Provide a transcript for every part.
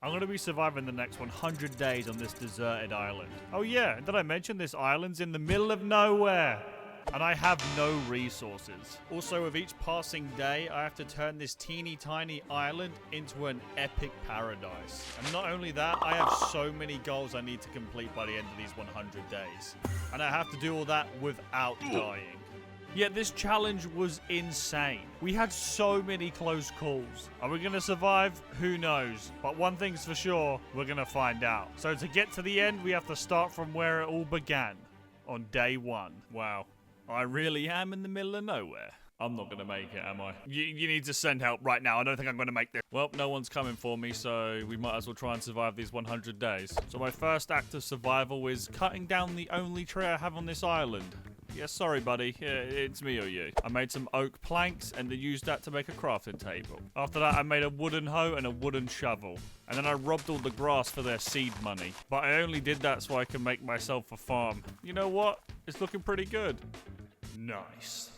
I'm going to be surviving the next 100 days on this deserted island. Oh yeah, did I mention this island's in the middle of nowhere? And I have no resources. Also, with each passing day, I have to turn this teeny tiny island into an epic paradise. And not only that, I have so many goals I need to complete by the end of these 100 days. And I have to do all that without dying. Yet this challenge was insane. We had so many close calls. Are we going to survive? Who knows? But one thing's for sure, we're going to find out. So to get to the end, we have to start from where it all began. On day 1. Wow. I really am in the middle of nowhere. I'm not going to make it, am I? You need to send help right now. I don't think I'm going to make this. Well, no one's coming for me, so we might as well try and survive these 100 days. So my first act of survival is cutting down the only tree I have on this island. Yeah, sorry, buddy. Yeah, it's me or you. I made some oak planks and then used that to make a crafting table. After that, I made a wooden hoe and a wooden shovel. And then I robbed all the grass for their seed money. But I only did that so I can make myself a farm. You know what? It's looking pretty good. Nice.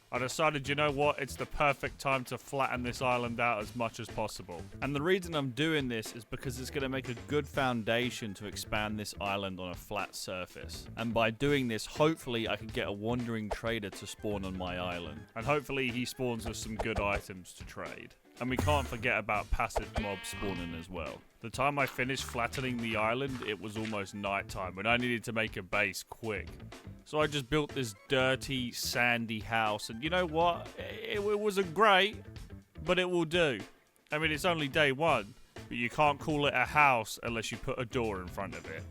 I decided, you know what, it's the perfect time to flatten this island out as much as possible. And the reason I'm doing this is because it's going to make a good foundation to expand this island on a flat surface. And by doing this, hopefully I can get a wandering trader to spawn on my island. And hopefully he spawns with some good items to trade. And we can't forget about passive mobs spawning as well. The time I finished flattening the island, it was almost nighttime and I needed to make a base quick. So I just built this dirty, sandy house. And you know what? It wasn't great, but it will do. I mean, it's only day 1, but you can't call it a house unless you put a door in front of it.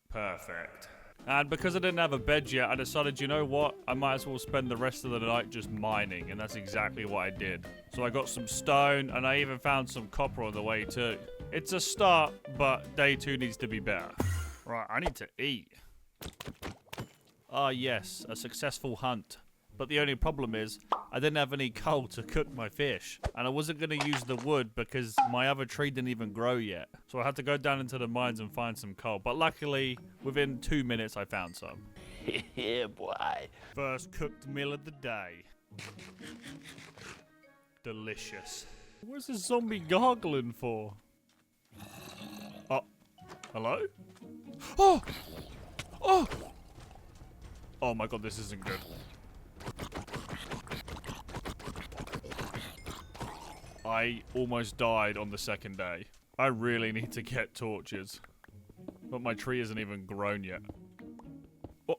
Perfect. And because I didn't have a bed yet, I decided, you know what? I might as well spend the rest of the night just mining. And that's exactly what I did. So I got some stone, and I even found some copper on the way too. It's a start, but day 2 needs to be better. Right, I need to eat. Ah, yes, a successful hunt. But the only problem is, I didn't have any coal to cook my fish. And I wasn't going to use the wood because my other tree didn't even grow yet. So I had to go down into the mines and find some coal. But luckily, within 2 minutes, I found some. Yeah, boy. First cooked meal of the day. Delicious. What's this zombie gargling for? Oh, hello? Oh! Oh! Oh my god, this isn't good. I almost died on the second day. I really need to get torches. But my tree isn't even grown yet. Oh.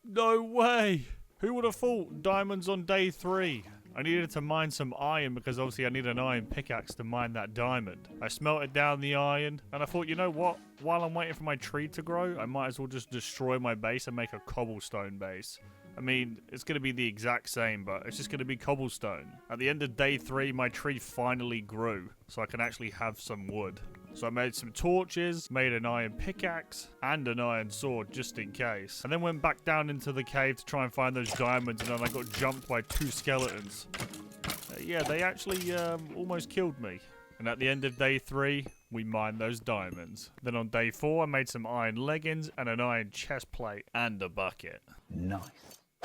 No way! Who would have thought diamonds on day 3? I needed to mine some iron because obviously I need an iron pickaxe to mine that diamond. I smelted down the iron and I thought, you know what? While I'm waiting for my tree to grow, I might as well just destroy my base and make a cobblestone base. I mean, it's going to be the exact same, but it's just going to be cobblestone. At the end of day 3, my tree finally grew, so I can actually have some wood. So I made some torches, made an iron pickaxe, and an iron sword, just in case. And then went back down into the cave to try and find those diamonds, and then I got jumped by 2 skeletons. Yeah, they actually almost killed me. And at the end of day 3, we mined those diamonds. Then on day 4, I made some iron leggings and an iron chest plate and a bucket. Nice.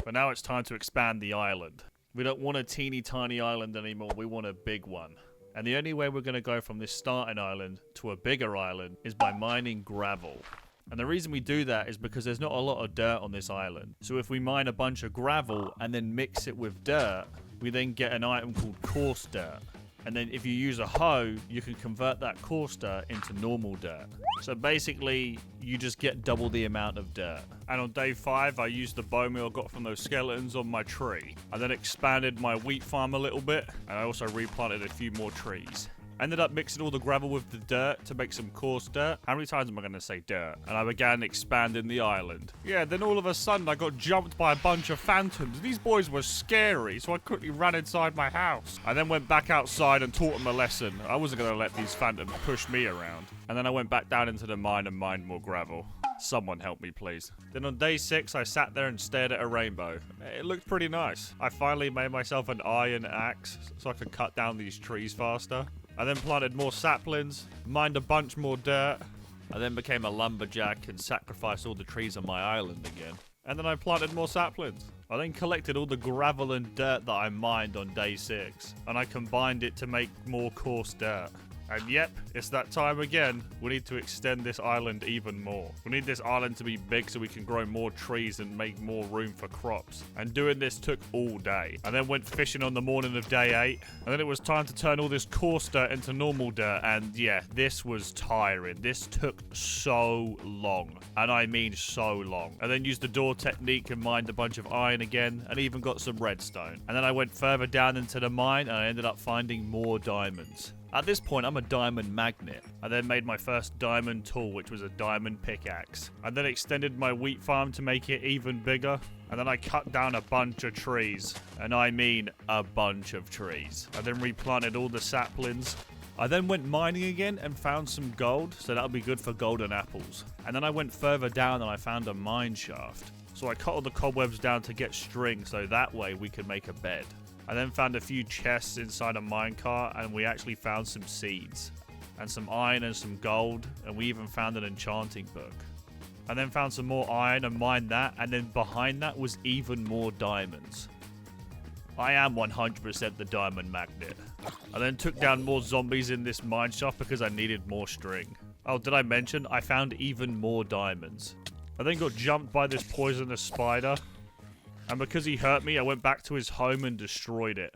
But now it's time to expand the island. We don't want a teeny tiny island anymore, we want a big one. And the only way we're going to go from this starting island to a bigger island is by mining gravel. And the reason we do that is because there's not a lot of dirt on this island. So if we mine a bunch of gravel and then mix it with dirt, we then get an item called coarse dirt. And then if you use a hoe, you can convert that coarse dirt into normal dirt. So basically, you just get double the amount of dirt. And on day 5, I used the bone meal I got from those skeletons on my tree. I then expanded my wheat farm a little bit, and I also replanted a few more trees. Ended up mixing all the gravel with the dirt to make some coarse dirt. How many times am I going to say dirt? And I began expanding the island. Yeah, then all of a sudden I got jumped by a bunch of phantoms. These boys were scary, so I quickly ran inside my house. I then went back outside and taught them a lesson. I wasn't going to let these phantoms push me around. And then I went back down into the mine and mined more gravel. Someone help me, please. Then on day 6, I sat there and stared at a rainbow. It looked pretty nice. I finally made myself an iron axe so I could cut down these trees faster. I then planted more saplings, mined a bunch more dirt. I then became a lumberjack and sacrificed all the trees on my island again. And then I planted more saplings. I then collected all the gravel and dirt that I mined on day 6, and I combined it to make more coarse dirt. And yep, it's that time again. We need to extend this island even more. We need this island to be big so we can grow more trees and make more room for crops. And doing this took all day. I then went fishing on the morning of day 8. And then it was time to turn all this coarse dirt into normal dirt. And yeah, this was tiring. This took so long. And I mean so long. I then used the door technique and mined a bunch of iron again. And even got some redstone. And then I went further down into the mine and I ended up finding more diamonds. At this point, I'm a diamond magnet. I then made my first diamond tool, which was a diamond pickaxe. I then extended my wheat farm to make it even bigger. And then I cut down a bunch of trees. And I mean a bunch of trees. I then replanted all the saplings. I then went mining again and found some gold, so that'll be good for golden apples. And then I went further down and I found a mine shaft. So I cut all the cobwebs down to get string, so that way we could make a bed. I then found a few chests inside a minecart and we actually found some seeds and some iron and some gold, and we even found an enchanting book. I then found some more iron and mined that, and then behind that was even more diamonds. I am 100% the diamond magnet. I then took down more zombies in this mine shaft because I needed more string. Oh, did I mention I found even more diamonds? I then got jumped by this poisonous spider. And because he hurt me, I went back to his home and destroyed it.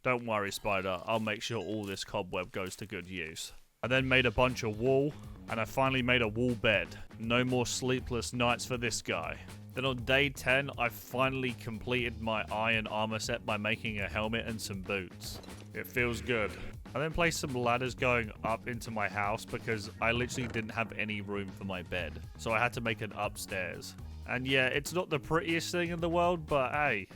Don't worry, spider. I'll make sure all this cobweb goes to good use. I then made a bunch of wool, and I finally made a wool bed. No more sleepless nights for this guy. Then on day 10, I finally completed my iron armor set by making a helmet and some boots. It feels good. I then placed some ladders going up into my house because I literally didn't have any room for my bed. So I had to make an upstairs. And yeah, it's not the prettiest thing in the world, but hey,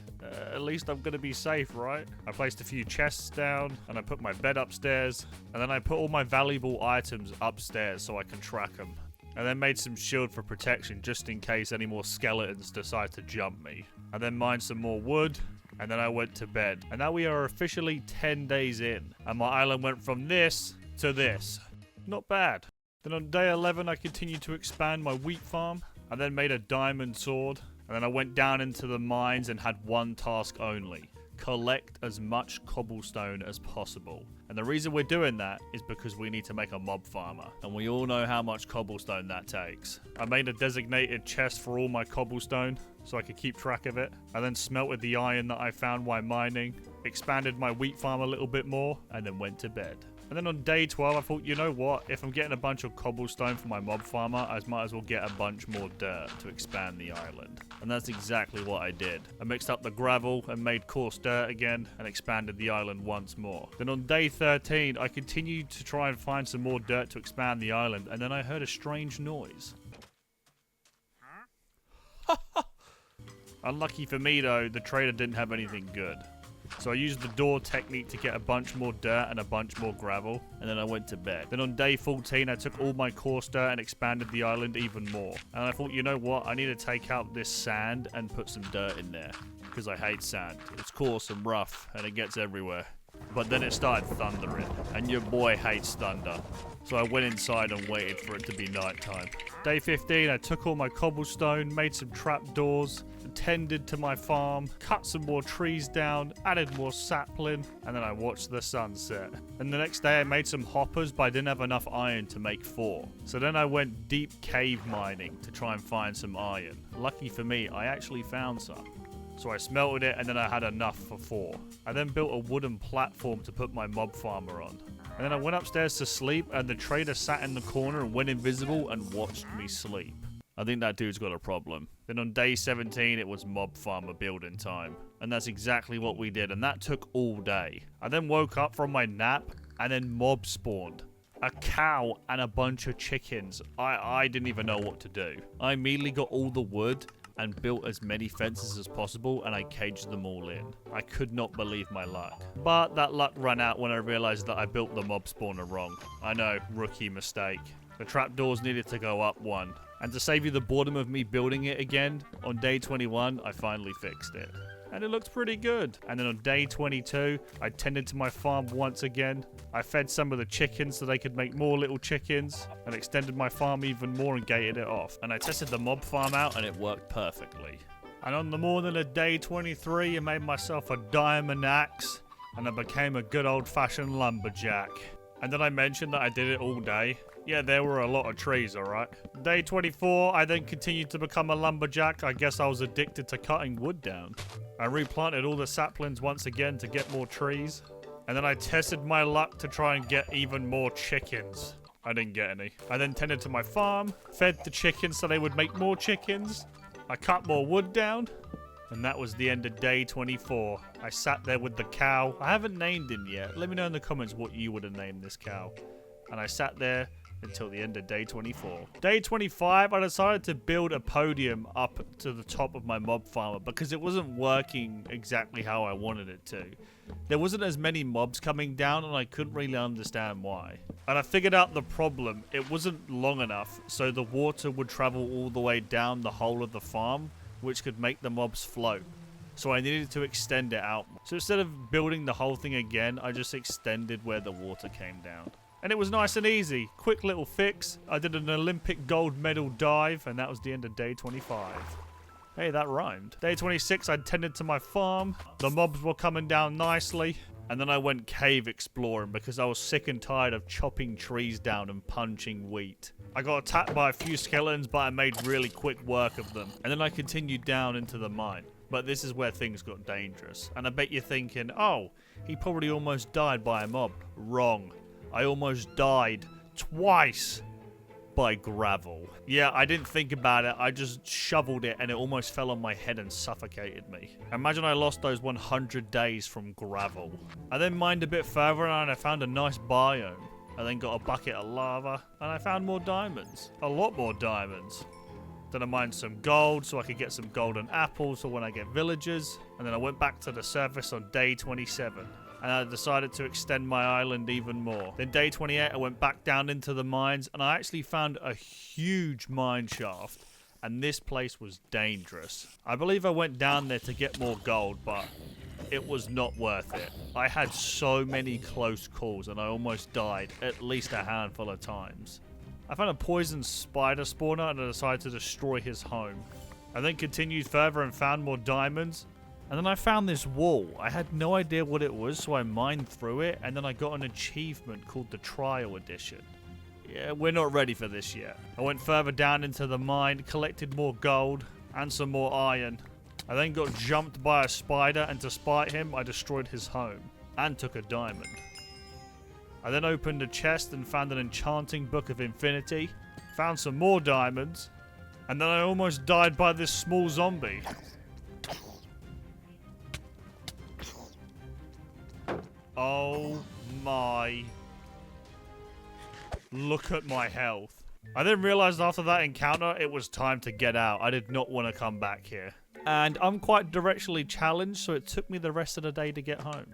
at least I'm going to be safe, right? I placed a few chests down, and I put my bed upstairs, and then I put all my valuable items upstairs so I can track them. And then made some shield for protection just in case any more skeletons decide to jump me. I then mined some more wood, and then I went to bed. And now we are officially 10 days in, and my island went from this to this. Not bad. Then on day 11, I continued to expand my wheat farm. I then made a diamond sword, and then I went down into the mines and had one task only. Collect as much cobblestone as possible. And the reason we're doing that is because we need to make a mob farmer. And we all know how much cobblestone that takes. I made a designated chest for all my cobblestone so I could keep track of it. I then smelted the iron that I found while mining, expanded my wheat farm a little bit more, and then went to bed. And then on day 12, I thought, you know what? If I'm getting a bunch of cobblestone for my mob farmer, I might as well get a bunch more dirt to expand the island. And that's exactly what I did. I mixed up the gravel and made coarse dirt again and expanded the island once more. Then on day 13, I continued to try and find some more dirt to expand the island, and then I heard a strange noise. Unlucky for me though, the trader didn't have anything good. So I used the door technique to get a bunch more dirt and a bunch more gravel, and then I went to bed. Then on day 14, I took all my coarse dirt and expanded the island even more. And I thought, you know what? I need to take out this sand and put some dirt in there, because I hate sand. It's coarse and rough, and it gets everywhere. But then it started thundering, and your boy hates thunder. So I went inside and waited for it to be nighttime. Day 15, I took all my cobblestone, made some trapdoors, tended to my farm, cut some more trees down, added more sapling, and then I watched the sunset. And the next day I made some hoppers, but I didn't have enough iron to make 4. So then I went deep cave mining to try and find some iron. Lucky for me, I actually found some. So I smelted it, and then I had enough for 4. I then built a wooden platform to put my mob farmer on. And then I went upstairs to sleep, and the trader sat in the corner and went invisible and watched me sleep. I think that dude's got a problem. Then on day 17, it was mob farmer building time. And that's exactly what we did, and that took all day. I then woke up from my nap, and then mob spawned. A cow and a bunch of chickens. I didn't even know what to do. I immediately got all the wood and built as many fences as possible, and I caged them all in. I could not believe my luck. But that luck ran out when I realized that I built the mob spawner wrong. I know, rookie mistake. The trapdoors needed to go up 1. And to save you the boredom of me building it again, on day 21, I finally fixed it. And it looks pretty good. And then on day 22, I tended to my farm once again. I fed some of the chickens so they could make more little chickens, and extended my farm even more and gated it off. And I tested the mob farm out, and it worked perfectly. And on the morning of day 23, I made myself a diamond axe, and I became a good old-fashioned lumberjack. And did I mention that I did it all day? Yeah, there were a lot of trees, alright. Day 24, I then continued to become a lumberjack. I guess I was addicted to cutting wood down. I replanted all the saplings once again to get more trees. And then I tested my luck to try and get even more chickens. I didn't get any. I then tended to my farm, fed the chickens so they would make more chickens. I cut more wood down. And that was the end of day 24. I sat there with the cow. I haven't named him yet. Let me know in the comments what you would have named this cow. And I sat there until the end of day 24. Day 25, I decided to build a podium up to the top of my mob farmer because it wasn't working exactly how I wanted it to. There wasn't as many mobs coming down and I couldn't really understand why. And I figured out the problem. It wasn't long enough, so the water would travel all the way down the whole of the farm, which could make the mobs float. So I needed to extend it out. So instead of building the whole thing again, I just extended where the water came down. And it was nice and easy. Quick little fix. I did an Olympic gold medal dive, and that was the end of day 25. Hey, that rhymed. Day 26, I tended to my farm. The mobs were coming down nicely. And then I went cave exploring because I was sick and tired of chopping trees down and punching wheat. I got attacked by a few skeletons, but I made really quick work of them. And then I continued down into the mine. But this is where things got dangerous. And I bet you're thinking, oh, he probably almost died by a mob. Wrong. I almost died twice by gravel. Yeah, I didn't think about it. I just shoveled it and it almost fell on my head and suffocated me. Imagine I lost those 100 days from gravel. I then mined a bit further and I found a nice biome. I then got a bucket of lava and I found more diamonds. A lot more diamonds. Then I mined some gold so I could get some golden apples for when I get villagers. And then I went back to the surface on day 27. And I decided to extend my island even more. Then day 28, I went back down into the mines, and I actually found a huge mine shaft, and this place was dangerous. I believe I went down there to get more gold, but it was not worth it. I had so many close calls, and I almost died at least a handful of times. I found a poison spider spawner, and I decided to destroy his home. I then continued further and found more diamonds. And then I found this wall. I had no idea what it was, so I mined through it, and then I got an achievement called the Trial Edition. Yeah, we're not ready for this yet. I went further down into the mine, collected more gold, and some more iron. I then got jumped by a spider, and to spite him, I destroyed his home, and took a diamond. I then opened a chest and found an enchanting book of infinity, found some more diamonds, and then I almost died by this small zombie. Oh my. Look at my health. I then realized after that encounter, it was time to get out. I did not want to come back here. And I'm quite directionally challenged, so it took me the rest of the day to get home.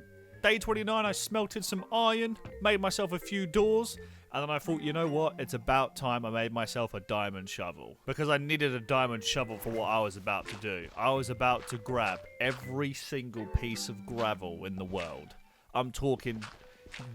Day 29, I smelted some iron, made myself a few doors, and then I thought, you know what? It's about time I made myself a diamond shovel. Because I needed a diamond shovel for what I was about to do. I was about to grab every single piece of gravel in the world. I'm talking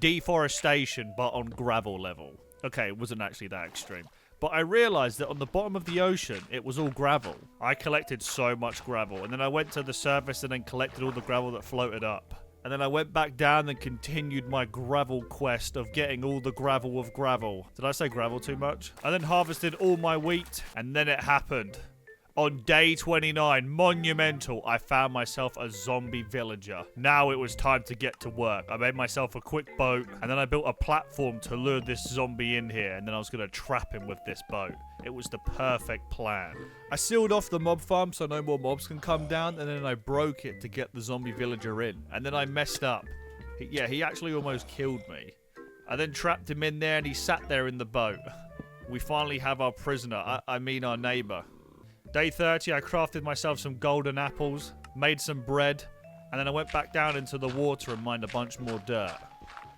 deforestation, but on gravel level. Okay, it wasn't actually that extreme. But I realized that on the bottom of the ocean, it was all gravel. I collected so much gravel. And then I went to the surface and then collected all the gravel that floated up. And then I went back down and continued my gravel quest of getting all the gravel of gravel. Did I say gravel too much? I then harvested all my wheat. And then it happened. On day 29, monumental, I found myself a zombie villager. Now it was time to get to work. I made myself a quick boat, and then I built a platform to lure this zombie in here, and then I was going to trap him with this boat. It was the perfect plan. I sealed off the mob farm so no more mobs can come down, and then I broke it to get the zombie villager in. And then I messed up. He actually almost killed me. I then trapped him in there, and he sat there in the boat. We finally have our prisoner, I mean our neighbor. Day 30, I crafted myself some golden apples, made some bread, and then I went back down into the water and mined a bunch more dirt.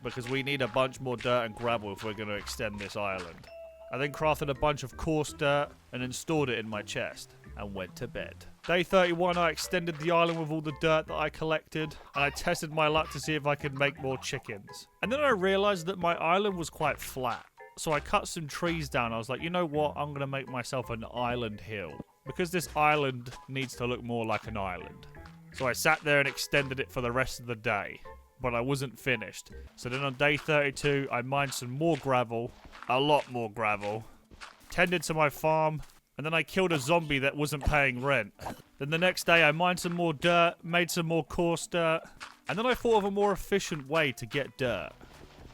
Because we need a bunch more dirt and gravel if we're going to extend this island. I then crafted a bunch of coarse dirt and then stored it in my chest and went to bed. Day 31, I extended the island with all the dirt that I collected, and I tested my luck to see if I could make more chickens. And then I realized that my island was quite flat. So I cut some trees down. I was like, you know what? I'm going to make myself an island hill. because this island needs to look more like an island. So I sat there and extended it for the rest of the day, but I wasn't finished. So then on day 32, I mined some more gravel, a lot more gravel, tended to my farm, and then I killed a zombie that wasn't paying rent. Then the next day, I mined some more dirt, made some more coarse dirt, and then I thought of a more efficient way to get dirt.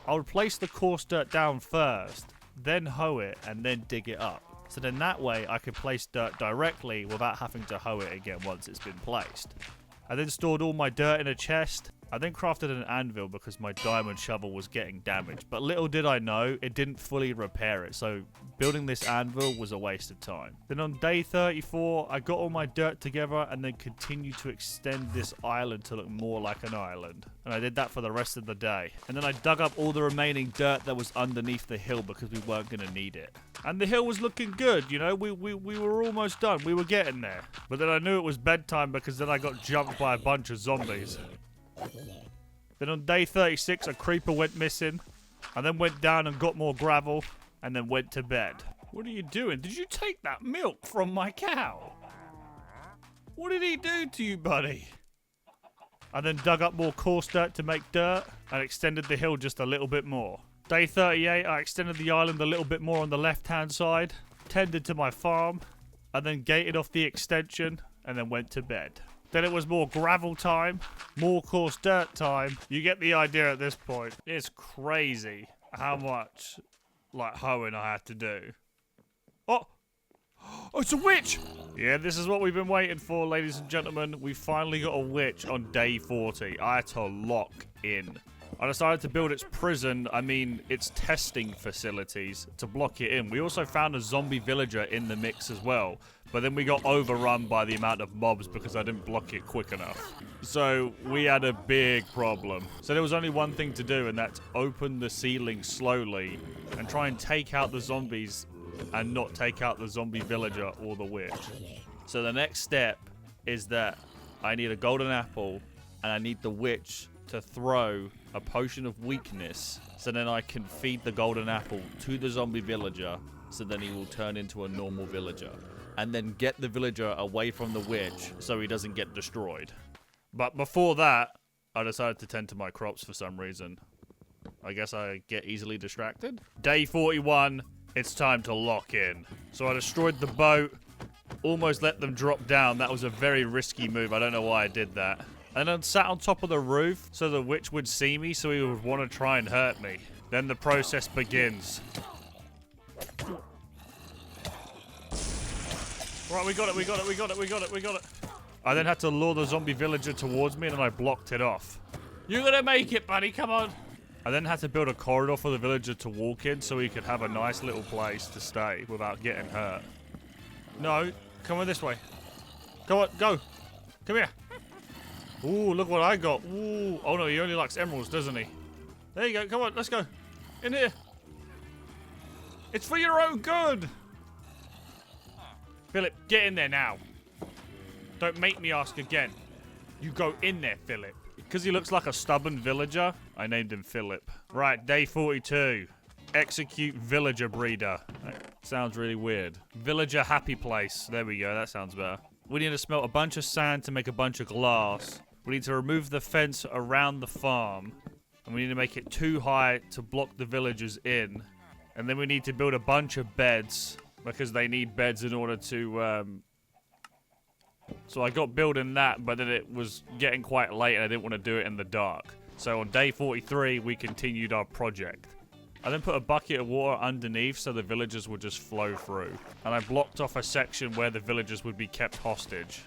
I would place the coarse dirt down first, then hoe it, and then dig it up. So then that way I could place dirt directly without having to hoe it again once it's been placed. I then stored all my dirt in a chest. I then crafted an anvil because my diamond shovel was getting damaged. But little did I know, it didn't fully repair it. So building this anvil was a waste of time. Then on day 34, I got all my dirt together and then continued to extend this island to look more like an island. And I did that for the rest of the day. And then I dug up all the remaining dirt that was underneath the hill because we weren't going to need it. And the hill was looking good, you know, we were almost done. We were getting there. But then I knew it was bedtime because then I got jumped by a bunch of zombies. Then on day 36, a creeper went missing. I then went down and got more gravel, and then went to bed. What are you doing? Did you take that milk from my cow? What did he do to you, buddy? I then dug up more coarse dirt to make dirt, and extended the hill just a little bit more. Day 38, I extended the island a little bit more on the left-hand side, tended to my farm, and then gated off the extension, and then went to bed. Then it was more gravel time, more coarse dirt time. You get the idea at this point. It's crazy how much, like, hoeing I had to do. Oh! Oh, it's a witch! Yeah, this is what we've been waiting for, ladies and gentlemen. We finally got a witch on day 40. I had to lock in. I decided to build its prison, its testing facilities, to block it in. We also found a zombie villager in the mix as well, but then we got overrun by the amount of mobs because I didn't block it quick enough. So we had a big problem. So there was only one thing to do, and that's open the ceiling slowly and try and take out the zombies and not take out the zombie villager or the witch. So the next step is that I need a golden apple and I need the witch to throw a potion of weakness so then I can feed the golden apple to the zombie villager so then he will turn into a normal villager. And then get the villager away from the witch so he doesn't get destroyed. But before that, I decided to tend to my crops for some reason. I guess I get easily distracted. Day 41, it's time to lock in. So I destroyed the boat, almost let them drop down. That was a very risky move. I don't know why I did that. And then sat on top of the roof so the witch would see me so he would want to try and hurt me. Then the process begins. Right, we got it. I then had to lure the zombie villager towards me and then I blocked it off. You're gonna make it, buddy, come on. I then had to build a corridor for the villager to walk in so he could have a nice little place to stay without getting hurt. No, come on this way. Come on, go. Come here. Ooh, look what I got. Ooh. Oh no, he only likes emeralds, doesn't he? There you go, come on, let's go. In here. It's for your own good. Philip, get in there now. Don't make me ask again. You go in there, Philip. Because he looks like a stubborn villager, I named him Philip. Right, day 42. Execute villager breeder. That sounds really weird. Villager happy place. There we go, that sounds better. We need to smelt a bunch of sand to make a bunch of glass. We need to remove the fence around the farm. And we need to make it too high to block the villagers in. And then we need to build a bunch of beds. Because they need beds in order to, So I got building that, but then it was getting quite late and I didn't want to do it in the dark. So on day 43, we continued our project. I then put a bucket of water underneath so the villagers would just flow through. And I blocked off a section where the villagers would be kept hostage.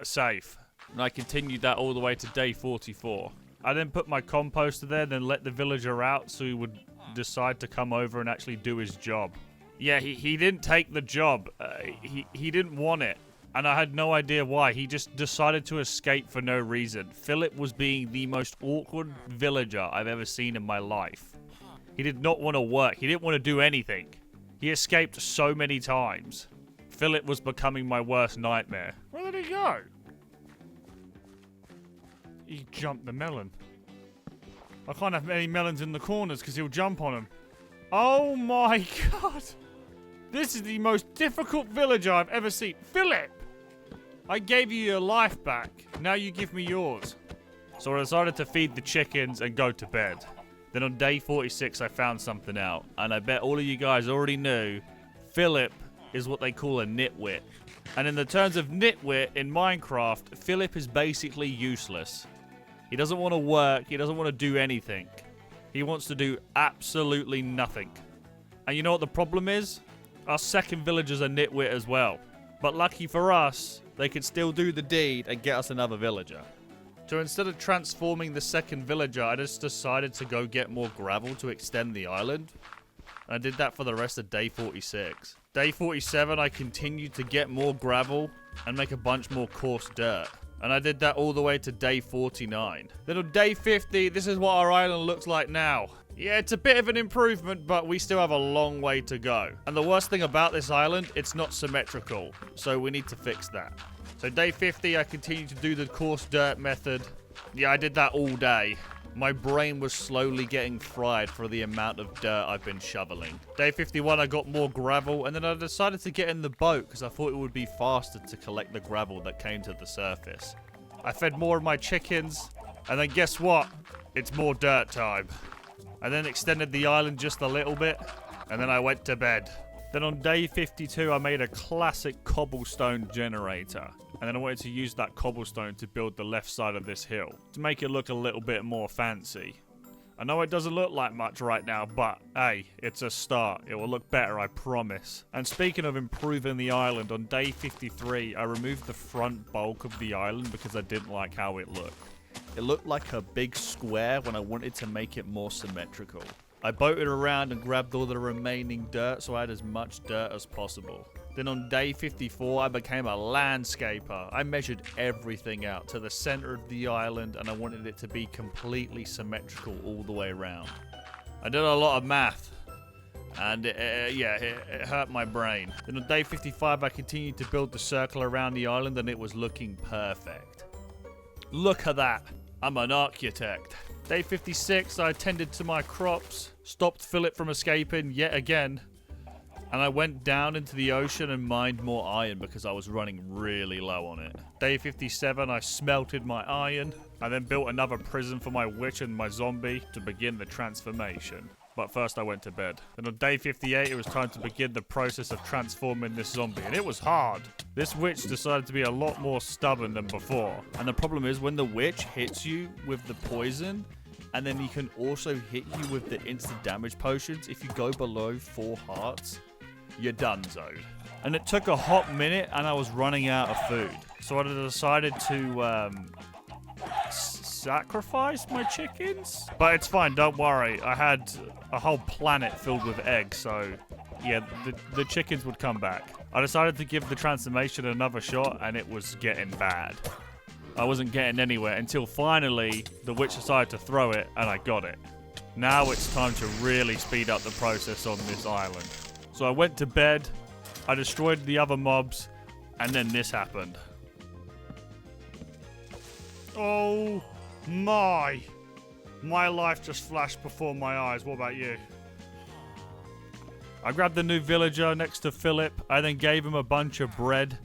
Safe. And I continued that all the way to day 44. I then put my composter there, then let the villager out so he would decide to come over and actually do his job. Yeah, he didn't take the job. He didn't want it. And I had no idea why. He just decided to escape for no reason. Philip was being the most awkward villager I've ever seen in my life. He did not want to work. He didn't want to do anything. He escaped so many times. Philip was becoming my worst nightmare. Where did he go? He jumped the melon. I can't have any melons in the corners because he'll jump on them. Oh my god! This is the most difficult villager I've ever seen. Philip! I gave you your life back. Now you give me yours. So I decided to feed the chickens and go to bed. Then on day 46, I found something out. And I bet all of you guys already knew Philip is what they call a nitwit. And in the terms of nitwit in Minecraft, Philip is basically useless. He doesn't want to work. He doesn't want to do anything. He wants to do absolutely nothing. And you know what the problem is? Our second villagers are nitwit as well. But lucky for us, they could still do the deed and get us another villager. So instead of transforming the second villager, I just decided to go get more gravel to extend the island. I did that for the rest of day 46. Day 47, I continued to get more gravel and make a bunch more coarse dirt. And I did that all the way to day 49. Then on day 50, this is what our island looks like now. Yeah, it's a bit of an improvement, but we still have a long way to go. And the worst thing about this island, it's not symmetrical. So we need to fix that. So day 50, I continued to do the coarse dirt method. Yeah, I did that all day. My brain was slowly getting fried for the amount of dirt I've been shoveling. Day 51, I got more gravel, and then I decided to get in the boat because I thought it would be faster to collect the gravel that came to the surface. I fed more of my chickens, and then guess what? It's more dirt time. I then extended the island just a little bit, and then I went to bed. Then on day 52, I made a classic cobblestone generator. And then I wanted to use that cobblestone to build the left side of this hill, to make it look a little bit more fancy. I know it doesn't look like much right now, but hey, it's a start. It will look better, I promise. And speaking of improving the island, on day 53, I removed the front bulk of the island because I didn't like how it looked. It looked like a big square when I wanted to make it more symmetrical. I boated around and grabbed all the remaining dirt so I had as much dirt as possible. Then on day 54, I became a landscaper. I measured everything out to the center of the island and I wanted it to be completely symmetrical all the way around. I did a lot of math and it hurt my brain. Then on day 55, I continued to build the circle around the island and it was looking perfect. Look at that. I'm an architect. Day 56, I attended to my crops, stopped Philip from escaping yet again, and I went down into the ocean and mined more iron because I was running really low on it. Day 57, I smelted my iron. I then built another prison for my witch and my zombie to begin the transformation. But first I went to bed. Then on day 58, it was time to begin the process of transforming this zombie, and it was hard. This witch decided to be a lot more stubborn than before. And the problem is when the witch hits you with the poison, and then he can also hit you with the instant damage potions, if you go below 4 hearts, you're donezoed. And it took a hot minute and I was running out of food. So I decided to sacrifice my chickens? But it's fine, don't worry. I had a whole planet filled with eggs, so yeah, the chickens would come back. I decided to give the transformation another shot and it was getting bad. I wasn't getting anywhere until finally the witch decided to throw it and I got it. Now it's time to really speed up the process on this island. So I went to bed, I destroyed the other mobs, and then this happened. Oh my life just flashed before my eyes. What about you? I grabbed the new villager next to Philip. I then gave him a bunch of bread.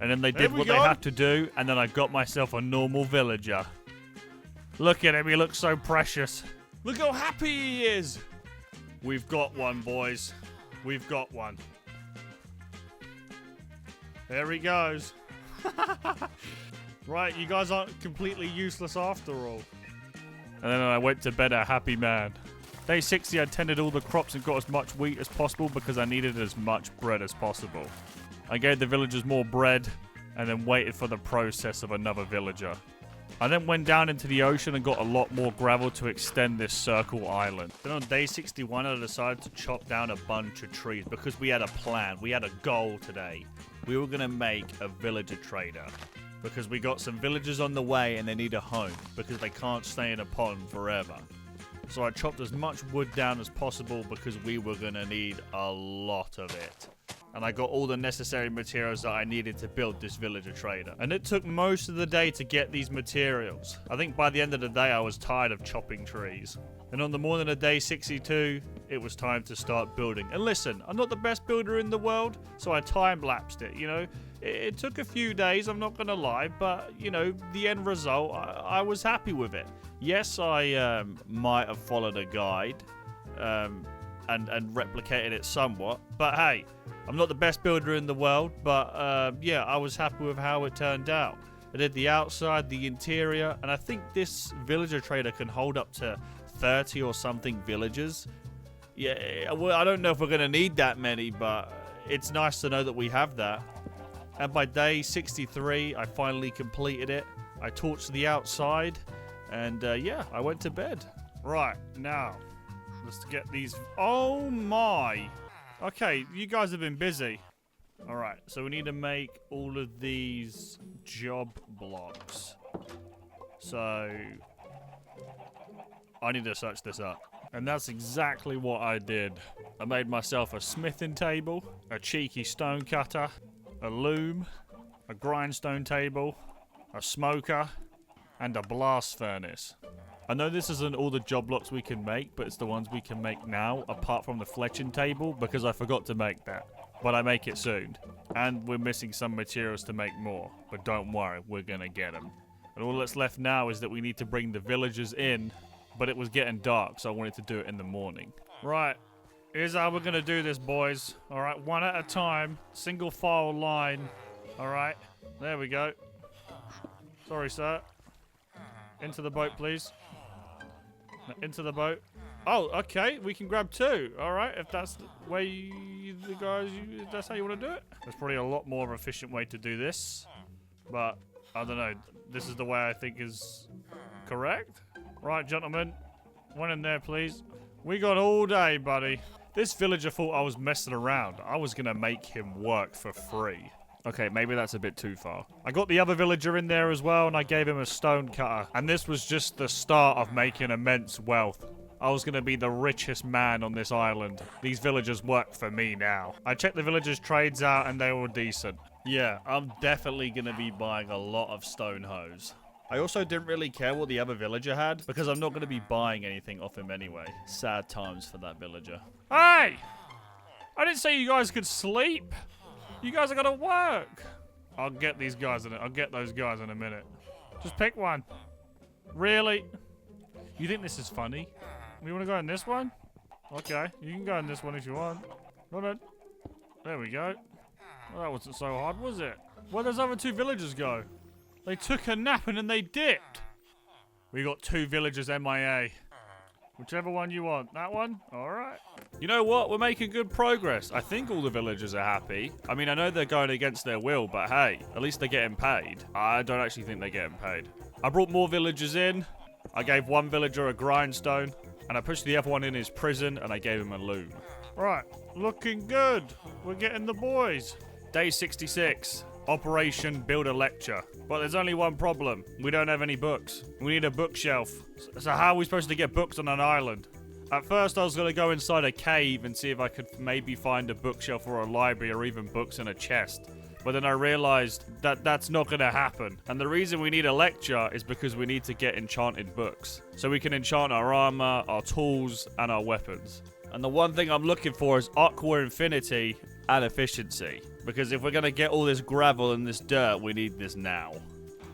And then they did what they had to do. And then I got myself a normal villager. Look at him. He looks so precious. Look how happy he is. We've got one, boys. We've got one. There he goes. Right, you guys aren't completely useless after all. And then I went to bed a happy man. Day 60, I tended all the crops and got as much wheat as possible because I needed as much bread as possible. I gave the villagers more bread and then waited for the process of another villager. I then went down into the ocean and got a lot more gravel to extend this circle island. Then on day 61, I decided to chop down a bunch of trees because we had a plan. We had a goal today. We were going to make a villager trader because we got some villagers on the way and they need a home because they can't stay in a pond forever. So I chopped as much wood down as possible because we were going to need a lot of it. and I got all the necessary materials that I needed to build this villager trader. And it took most of the day to get these materials. I think by the end of the day, I was tired of chopping trees. And on the morning of day 62, it was time to start building. And listen, I'm not the best builder in the world, so I time-lapsed it, you know. It took a few days, I'm not going to lie, but, you know, the end result, I was happy with it. Yes, I might have followed a guide and replicated it somewhat, but hey, I'm not the best builder in the world, but yeah, I was happy with how it turned out. I did the outside, the interior, and I think this villager trader can hold up to 30 or something villagers. Yeah, well, I don't know if we're going to need that many, but it's nice to know that we have that. And by day 63, I finally completed it. I torched the outside, and yeah, I went to bed. Right, now, let's get these... Oh my! Okay, you guys have been busy. Alright, so we need to make all of these job blocks. So, I need to search this up. And that's exactly what I did. I made myself a smithing table, a cheeky stone cutter, a loom, a grindstone table, a smoker, and a blast furnace. I know this isn't all the job blocks we can make, but it's the ones we can make now, apart from the fletching table, because I forgot to make that. But I make it soon. And we're missing some materials to make more, but don't worry, we're gonna get them. And all that's left now is that we need to bring the villagers in, but it was getting dark, so I wanted to do it in the morning. Right. Here's how we're going to do this, boys. Alright, one at a time. Single file line. Alright. There we go. Sorry, sir. Into the boat, please. No, into the boat. Oh, okay. We can grab two. Alright, if that's the way the guys... if that's how you want to do it. There's probably a lot more efficient way to do this. But, I don't know. This is the way I think is correct. Right, gentlemen. One in there, please. We got all day, buddy. This villager thought I was messing around. I was going to make him work for free. Okay, maybe that's a bit too far. I got the other villager in there as well, and I gave him a stone cutter. And this was just the start of making immense wealth. I was going to be the richest man on this island. These villagers work for me now. I checked the villagers' trades out, and they were decent. Yeah, I'm definitely going to be buying a lot of stone hoes. I also didn't really care what the other villager had, because I'm not going to be buying anything off him anyway. Sad times for that villager. Hey! I didn't say you guys could sleep. You guys are going to work. I'll get these guys in it. I'll get those guys in a minute. Just pick one. Really? You think this is funny? You want to go in this one? Okay, you can go in this one if you want. Hold on. There we go. Well, that wasn't so hard, was it? Where'd those other two villagers go? They took a nap and then they dipped. We got two villagers MIA. Whichever one you want. That one? Alright. You know what? We're making good progress. I think all the villagers are happy. I mean, I know they're going against their will, but hey, at least they're getting paid. I don't actually think they're getting paid. I brought more villagers in. I gave one villager a grindstone. And I pushed the other one in his prison and I gave him a loom. Right. Looking good. We're getting the boys. Day 66. Operation Build a Lecture. But there's only one problem. We don't have any books. We need a bookshelf. So how are we supposed to get books on an island? At first I was going to go inside a cave and see if I could maybe find a bookshelf or a library or even books in a chest. But then I realized that that's not going to happen. And the reason we need a lecture is because we need to get enchanted books. So we can enchant our armor, our tools, and our weapons. And the one thing I'm looking for is aqua infinity and efficiency. Because if we're going to get all this gravel and this dirt, we need this now.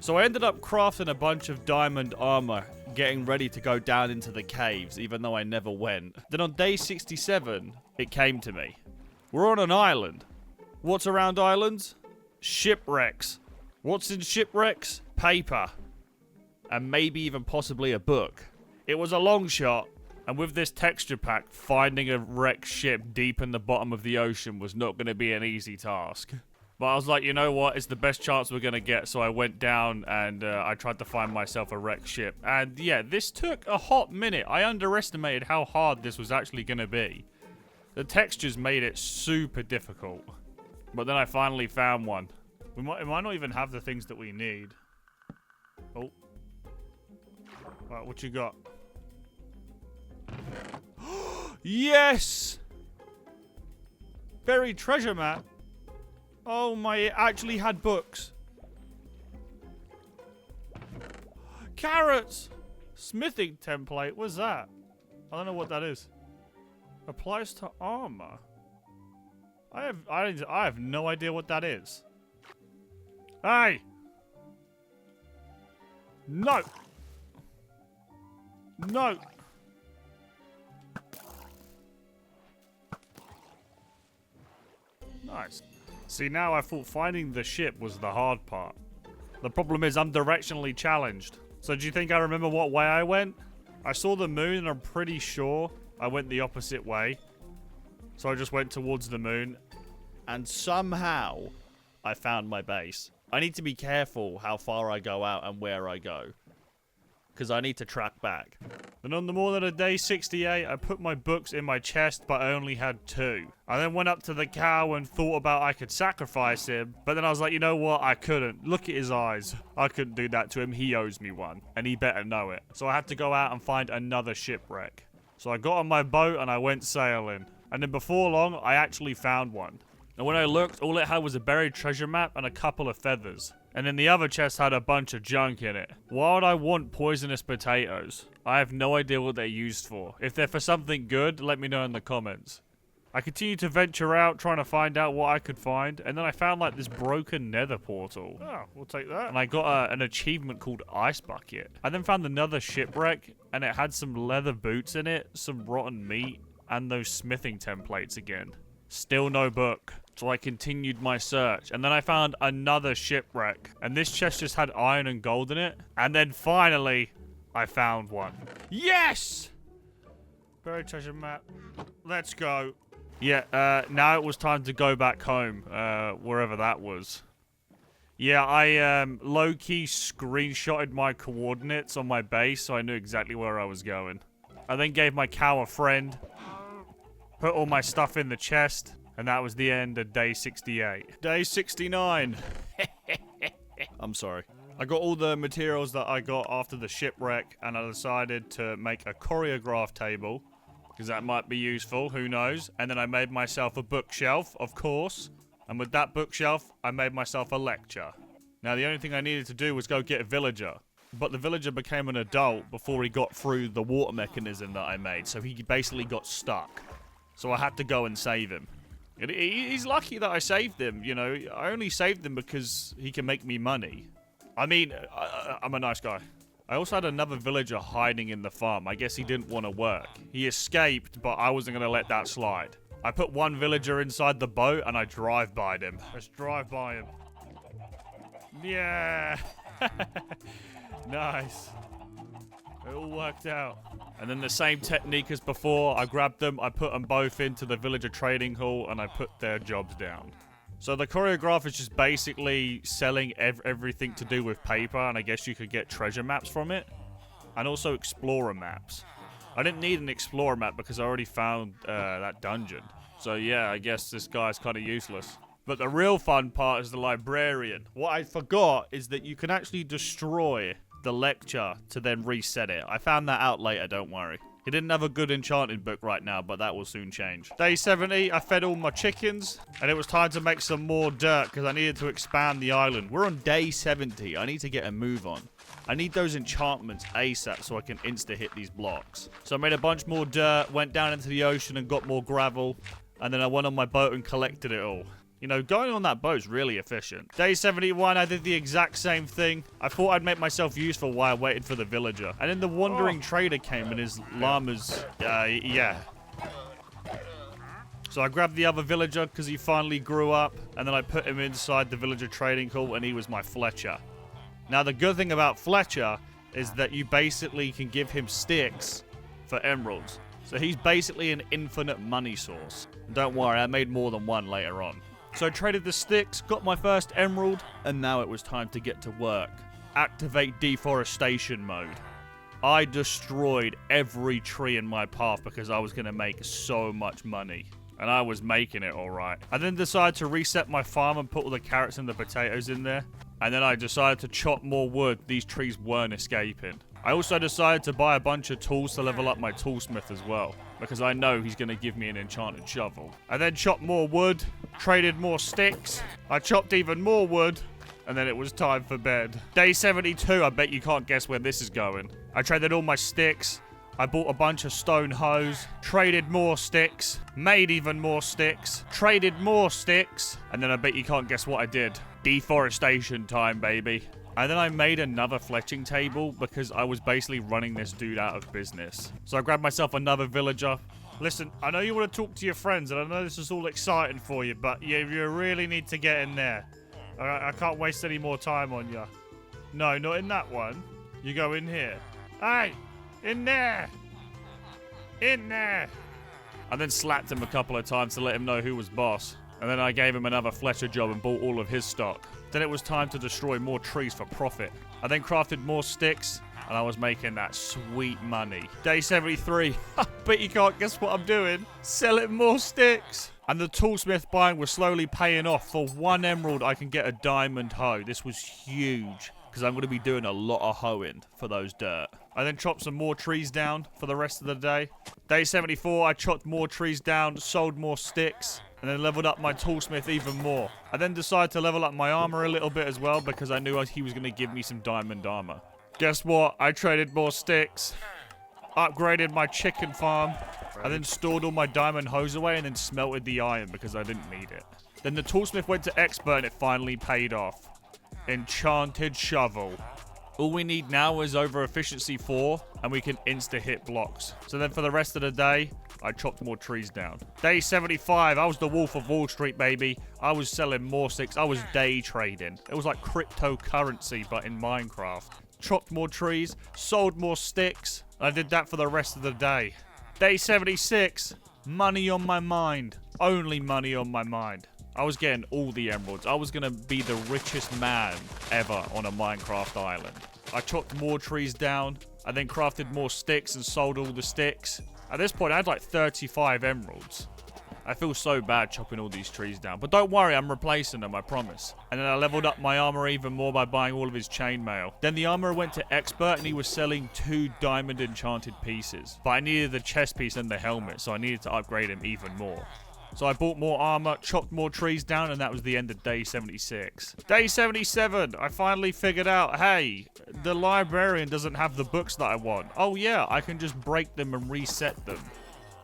So I ended up crafting a bunch of diamond armor, getting ready to go down into the caves, even though I never went. Then on day 67, it came to me. We're on an island. What's around islands? Shipwrecks. What's in shipwrecks? Paper. And maybe even possibly a book. It was a long shot. And with this texture pack, finding a wrecked ship deep in the bottom of the ocean was not going to be an easy task. But I was like, you know what? It's the best chance we're going to get. So I went down and I tried to find myself a wrecked ship. And yeah, this took a hot minute. I underestimated how hard this was actually going to be. The textures made it super difficult. But then I finally found one. We might not even have the things that we need. Oh. Right, what you got? Yes! Buried treasure map. Oh my, it actually had books. Carrots! Smithing template, what's that? I don't know what that is. Applies to armor. I have no idea what that is. Hey! No! No! Nice. See, now I thought finding the ship was the hard part. The problem is I'm directionally challenged. So do you think I remember what way I went? I saw the moon and I'm pretty sure I went the opposite way. So I just went towards the moon. And somehow I found my base. I need to be careful how far I go out and where I go. Because I need to track back. Then on the morning of day 68, I put my books in my chest, but I only had 2. I then went up to the cow and thought about I could sacrifice him, but then I was like, you know what? I couldn't. Look at his eyes. I couldn't do that to him. He owes me one, and he better know it. So I had to go out and find another shipwreck. So I got on my boat and I went sailing. And then before long, I actually found one. And when I looked, all it had was a buried treasure map and a couple of feathers. And then the other chest had a bunch of junk in it. Why would I want poisonous potatoes? I have no idea what they're used for. If they're for something good, let me know in the comments. I continued to venture out, trying to find out what I could find. And then I found like this broken nether portal. Oh, we'll take that. And I got an achievement called Ice Bucket. I then found another shipwreck, and it had some leather boots in it, some rotten meat, and those smithing templates again. Still no book. So I continued my search. And then I found another shipwreck. And this chest just had iron and gold in it. And then finally, I found one. Yes! Buried treasure map. Let's go. Yeah, now it was time to go back home. Wherever that was. Yeah, I low-key screenshotted my coordinates on my base so I knew exactly where I was going. I then gave my cow a friend. Put all my stuff in the chest. And that was the end of day 68. Day 69. I'm sorry. I got all the materials that I got after the shipwreck, and I decided to make a choreograph table, because that might be useful, who knows. And then I made myself a bookshelf, of course. And with that bookshelf, I made myself a lecture. Now, the only thing I needed to do was go get a villager. But the villager became an adult before he got through the water mechanism that I made, so he basically got stuck. So I had to go and save him. He's lucky that I saved him, you know. I only saved him because he can make me money. I mean, I'm a nice guy. I also had another villager hiding in the farm. I guess he didn't want to work. He escaped, but I wasn't going to let that slide. I put one villager inside the boat and I drive-by'd him. Let's drive by him. Yeah. Nice. It all worked out. And then the same technique as before, I grabbed them, I put them both into the villager trading hall, and I put their jobs down. So the choreograph is just basically selling everything to do with paper, and I guess you could get treasure maps from it. And also explorer maps. I didn't need an explorer map because I already found that dungeon. So yeah, I guess this guy's kind of useless. But the real fun part is the librarian. What I forgot is that you can actually destroy the lecture to then reset it. I found that out later, don't worry. He didn't have a good enchanted book right now, but that will soon change. Day 70, I fed all my chickens, and it was time to make some more dirt because I needed to expand the island. We're on day 70. I need to get a move on. I need those enchantments ASAP so I can insta-hit these blocks. So I made a bunch more dirt, went down into the ocean and got more gravel, and then I went on my boat and collected it all. You know, going on that boat's really efficient. Day 71, I did the exact same thing. I thought I'd make myself useful while I waited for the villager. And then the wandering trader came and his llamas, yeah. So I grabbed the other villager because he finally grew up. And then I put him inside the villager trading hall and he was my Fletcher. Now the good thing about Fletcher is that you basically can give him sticks for emeralds. So he's basically an infinite money source. Don't worry, I made more than one later on. So I traded the sticks, got my first emerald, and now it was time to get to work. Activate deforestation mode. I destroyed every tree in my path because I was going to make so much money. And I was making it alright. I then decided to reset my farm and put all the carrots and the potatoes in there. And then I decided to chop more wood. These trees weren't escaping. I also decided to buy a bunch of tools to level up my toolsmith as well. because I know he's going to give me an enchanted shovel. I then chopped more wood, traded more sticks. I chopped even more wood, and then it was time for bed. Day 72, I bet you can't guess where this is going. I traded all my sticks. I bought a bunch of stone hoes, traded more sticks, made even more sticks, traded more sticks, and then I bet you can't guess what I did. Deforestation time, baby. And then I made another fletching table because I was basically running this dude out of business. So I grabbed myself another villager. Listen, I know you want to talk to your friends, and I know this is all exciting for you, but you really need to get in there. I can't waste any more time on you. No, not in that one. You go in here. Hey! In there! In there! I then slapped him a couple of times to let him know who was boss. And then I gave him another Fletcher job and bought all of his stock. Then it was time to destroy more trees for profit. I then crafted more sticks, and I was making that sweet money. Day 73. Bet you can't guess what I'm doing. Selling more sticks. And the toolsmith buying was slowly paying off. For 1 emerald, I can get a diamond hoe. This was huge, because I'm going to be doing a lot of hoeing for those dirt. I then chopped some more trees down for the rest of the day. Day 74, I chopped more trees down, sold more sticks, and then leveled up my toolsmith even more. I then decided to level up my armor a little bit as well because I knew he was going to give me some diamond armor. Guess what? I traded more sticks, upgraded my chicken farm, I then stored all my diamond hose away and then smelted the iron because I didn't need it. Then the toolsmith went to expert and it finally paid off. Enchanted shovel. All we need now is over efficiency 4 and we can insta-hit blocks. So then for the rest of the day, I chopped more trees down. Day 75, I was the Wolf of Wall Street, baby. I was selling more sticks. I was day trading. It was like cryptocurrency, but in Minecraft. Chopped more trees, sold more sticks. I did that for the rest of the day. Day 76, money on my mind. Only money on my mind. I was getting all the emeralds. I was going to be the richest man ever on a Minecraft island. I chopped more trees down. I then crafted more sticks and sold all the sticks. At this point, I had like 35 emeralds. I feel so bad chopping all these trees down. But don't worry, I'm replacing them, I promise. And then I leveled up my armor even more by buying all of his chainmail. Then the armor went to expert and he was selling 2 diamond enchanted pieces. But I needed the chest piece and the helmet, so I needed to upgrade him even more. So I bought more armor, chopped more trees down, and that was the end of day 76. Day 77, I finally figured out, hey, the librarian doesn't have the books that I want. Oh yeah, I can just break them and reset them.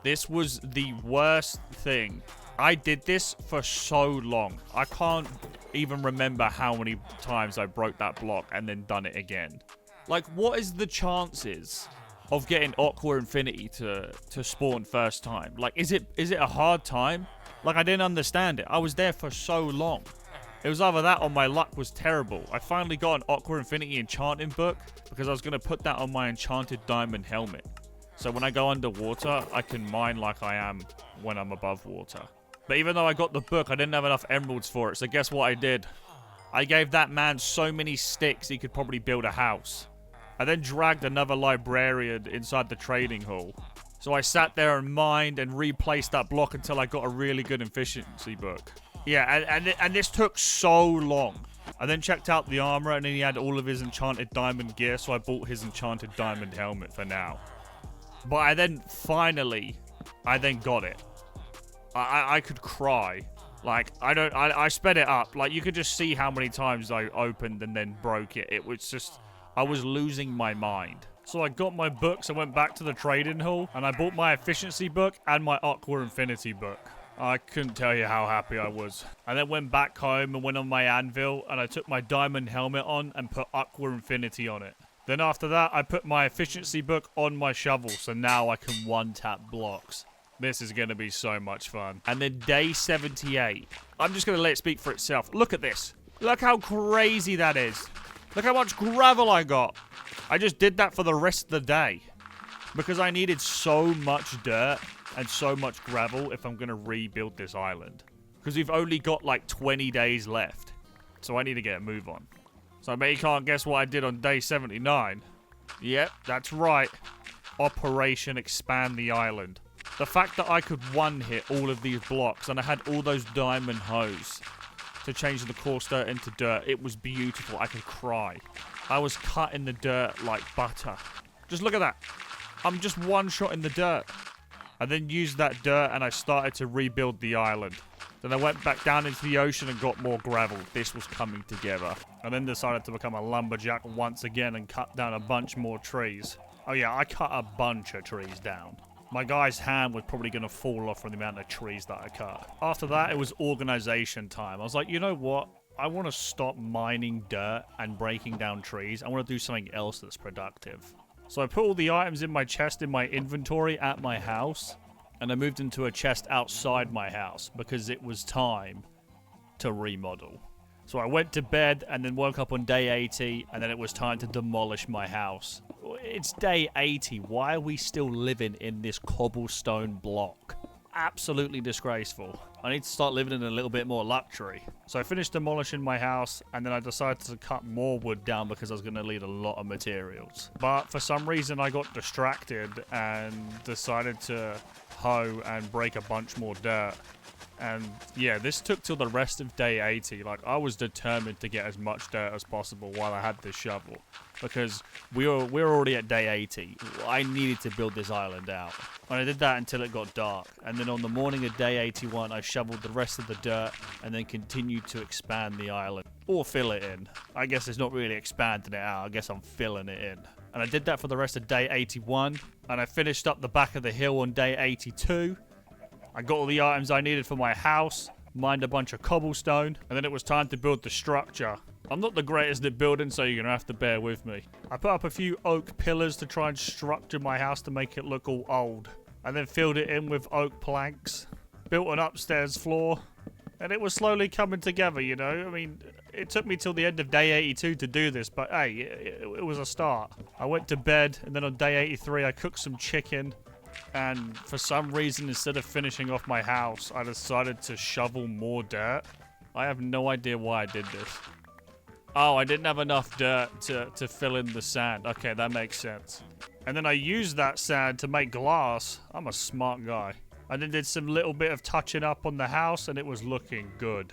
This was the worst thing. I did this for so long. I can't even remember how many times I broke that block and then done it again. Like, what is the chances of getting Aqua Infinity to spawn first time? Like, is it a hard time? Like, I didn't understand it. I was there for so long. It was either that or my luck was terrible. I finally got an Aqua Infinity enchanting book because I was going to put that on my enchanted diamond helmet. So when I go underwater, I can mine like I am when I'm above water. But even though I got the book, I didn't have enough emeralds for it. So guess what I did? I gave that man so many sticks he could probably build a house. I then dragged another librarian inside the trading hall. So I sat there and mined and replaced that block until I got a really good efficiency book. Yeah, and this took so long. I then checked out the armor and then he had all of his enchanted diamond gear, so I bought his enchanted diamond helmet for now. But I then finally got it. I could cry. Like, I sped it up. Like, you could just see how many times I opened and then broke it. It was just, I was losing my mind. So I got my books, I went back to the trading hall, and I bought my efficiency book and my Aqua Infinity book. I couldn't tell you how happy I was. I then went back home and went on my anvil, and I took my diamond helmet on and put Aqua Infinity on it. Then after that, I put my efficiency book on my shovel, so now I can one-tap blocks. This is going to be so much fun. And then day 78. I'm just going to let it speak for itself. Look at this. Look how crazy that is. Look how much gravel I got. I just did that for the rest of the day. Because I needed so much dirt and so much gravel if I'm going to rebuild this island. Because we've only got like 20 days left. So I need to get a move on. So I bet you can't guess what I did on day 79. Yep, that's right. Operation Expand the Island. The fact that I could one-hit all of these blocks and I had all those diamond hoes to change the coarse dirt into dirt, it was beautiful. I could cry. I was cutting the dirt like butter. Just look at that. I'm just one shot in the dirt. I then used that dirt and I started to rebuild the island. Then I went back down into the ocean and got more gravel. This was coming together. I then decided to become a lumberjack once again and cut down a bunch more trees. Oh yeah, I cut a bunch of trees down. My guy's hand was probably going to fall off from the amount of trees that I cut. After that, it was organization time. I was like, you know what? I want to stop mining dirt and breaking down trees. I want to do something else that's productive. So I put all the items in my chest in my inventory at my house. And I moved into a chest outside my house because it was time to remodel. So I went to bed and then woke up on day 80 and then it was time to demolish my house. It's day 80. Why are we still living in this cobblestone block? Absolutely disgraceful. I need to start living in a little bit more luxury. So I finished demolishing my house and then I decided to cut more wood down because I was going to need a lot of materials. But for some reason I got distracted and decided to hoe and break a bunch more dirt. And yeah, this took till the rest of day 80. Like, I was determined to get as much dirt as possible while I had this shovel. Because we were already at day 80. I needed to build this island out. And I did that until it got dark. And then on the morning of day 81, I shoveled the rest of the dirt and then continued to expand the island. Or fill it in. I guess it's not really expanding it out. I guess I'm filling it in. And I did that for the rest of day 81. And I finished up the back of the hill on day 82. I got all the items I needed for my house, mined a bunch of cobblestone, and then it was time to build the structure. I'm not the greatest at building, so you're going to have to bear with me. I put up a few oak pillars to try and structure my house to make it look all old. I then filled it in with oak planks, built an upstairs floor, and it was slowly coming together, you know? I mean, it took me till the end of day 82 to do this, but hey, it was a start. I went to bed, and then on day 83 I cooked some chicken. And for some reason, instead of finishing off my house, I decided to shovel more dirt. I have no idea why I did this. Oh, I didn't have enough dirt to fill in the sand. Okay, that makes sense. And then I used that sand to make glass. I'm a smart guy. I then did some little bit of touching up on the house, and it was looking good.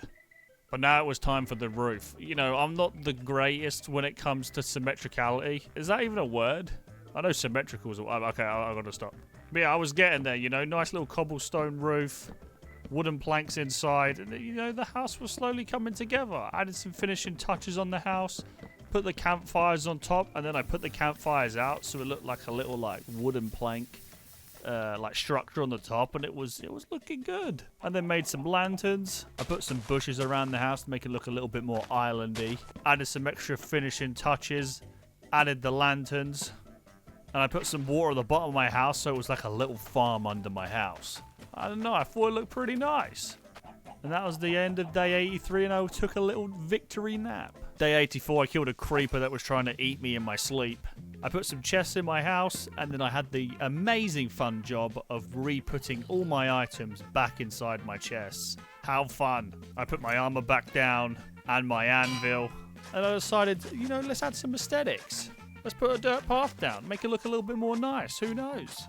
But now it was time for the roof. You know, I'm not the greatest when it comes to symmetricality. Is that even a word? I know symmetrical is a word. Okay, I gotta stop. But yeah, I was getting there, you know, nice little cobblestone roof, wooden planks inside, and you know, the house was slowly coming together. I added some finishing touches on the house, put the campfires on top, and then I put the campfires out so it looked like a little like wooden plank like structure on the top, and it was looking good. I then made some lanterns. I put some bushes around the house to make it look a little bit more islandy. Added some extra finishing touches, added the lanterns. And I put some water at the bottom of my house so it was like a little farm under my house. I don't know, I thought it looked pretty nice. And that was the end of day 83 and I took a little victory nap. Day 84 I killed a creeper that was trying to eat me in my sleep. I put some chests in my house and then I had the amazing fun job of re-putting all my items back inside my chests. How fun. I put my armor back down and my anvil. And I decided, you know, let's add some aesthetics. Let's put a dirt path down, make it look a little bit more nice, who knows?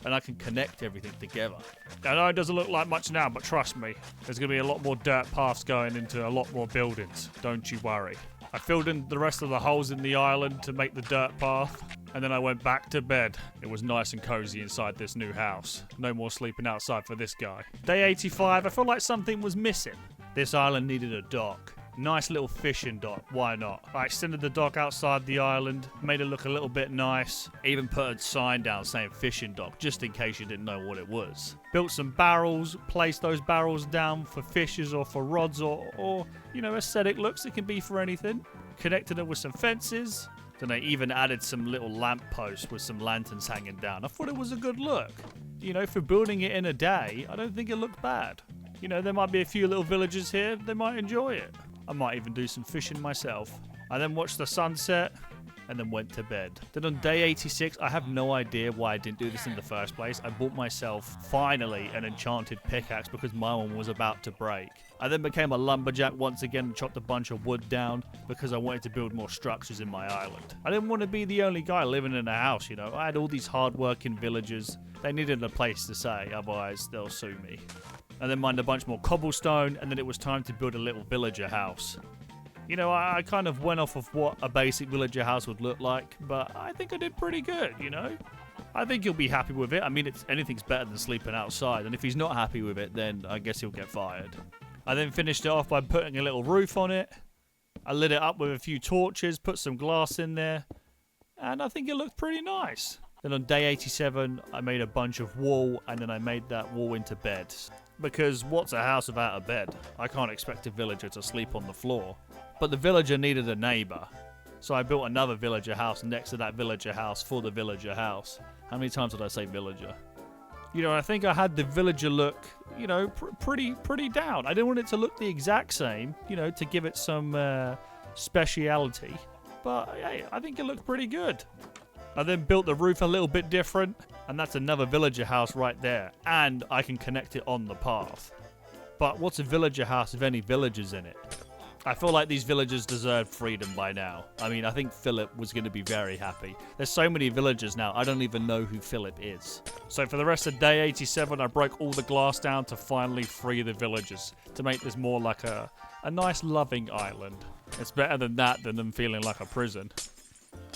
And I can connect everything together. I know it doesn't look like much now, but trust me, there's going to be a lot more dirt paths going into a lot more buildings, don't you worry. I filled in the rest of the holes in the island to make the dirt path, and then I went back to bed. It was nice and cozy inside this new house. No more sleeping outside for this guy. Day 85, I felt like something was missing. This island needed a dock. Nice little fishing dock, why not? I extended the dock outside the island, made it look a little bit nice. Even put a sign down saying fishing dock, just in case you didn't know what it was. Built some barrels, placed those barrels down for fishes or for rods or you know, aesthetic looks. It can be for anything. Connected it with some fences. Then I even added some little lamp posts with some lanterns hanging down. I thought it was a good look. You know, for building it in a day, I don't think it looked bad. You know, there might be a few little villagers here, they might enjoy it. I might even do some fishing myself. I then watched the sunset and then went to bed. Then on day 86, I have no idea why I didn't do this in the first place. I bought myself, finally, an enchanted pickaxe because my one was about to break. I then became a lumberjack once again and chopped a bunch of wood down because I wanted to build more structures in my island. I didn't want to be the only guy living in a house, you know. I had all these hard-working villagers. They needed a place to stay, otherwise they'll sue me. And then mined a bunch more cobblestone, and then it was time to build a little villager house. You know, I kind of went off of what a basic villager house would look like, but I think I did pretty good, you know? I think he'll be happy with it. I mean, anything's better than sleeping outside. And if he's not happy with it, then I guess he'll get fired. I then finished it off by putting a little roof on it. I lit it up with a few torches, put some glass in there. And I think it looked pretty nice. Then on day 87, I made a bunch of wall, and then I made that wall into beds. Because what's a house without a bed? I can't expect a villager to sleep on the floor. But the villager needed a neighbor. So I built another villager house next to that villager house for the villager house. How many times did I say villager? You know, I think I had the villager look, you know, pretty down. I didn't want it to look the exact same, you know, to give it some speciality. But hey, I think it looked pretty good. I then built the roof a little bit different, and that's another villager house right there. And I can connect it on the path. But what's a villager house with any villagers in it? I feel like these villagers deserve freedom by now. I mean, I think Philip was going to be very happy. There's so many villagers now, I don't even know who Philip is. So for the rest of day 87, I broke all the glass down to finally free the villagers, to make this more like a nice loving island. It's better than that than them feeling like a prison.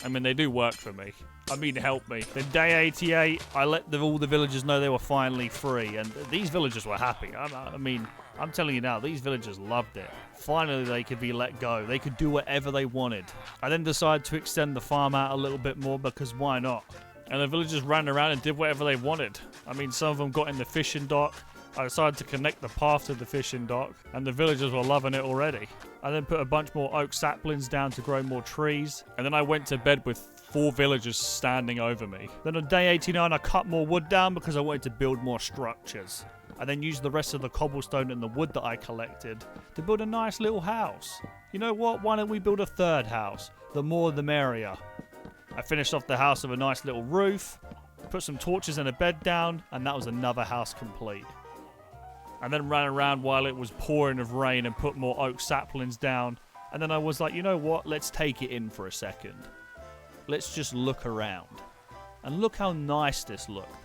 I mean, they do work for me. I mean, help me. Then day 88, I let all the villagers know they were finally free, and these villagers were happy. I mean, I'm telling you now, these villagers loved it. Finally, they could be let go. They could do whatever they wanted. I then decided to extend the farm out a little bit more, because why not? And the villagers ran around and did whatever they wanted. I mean, some of them got in the fishing dock. I decided to connect the path to the fishing dock, and the villagers were loving it already. I then put a bunch more oak saplings down to grow more trees, and then I went to bed with 4 villagers standing over me. Then on day 89, I cut more wood down because I wanted to build more structures. I then used the rest of the cobblestone and the wood that I collected to build a nice little house. You know what? Why don't we build a third house? The more the merrier. I finished off the house with a nice little roof, put some torches and a bed down, and that was another house complete. I then ran around while it was pouring of rain and put more oak saplings down. And then I was like, you know what? Let's take it in for a second. Let's just look around. And look how nice this looked.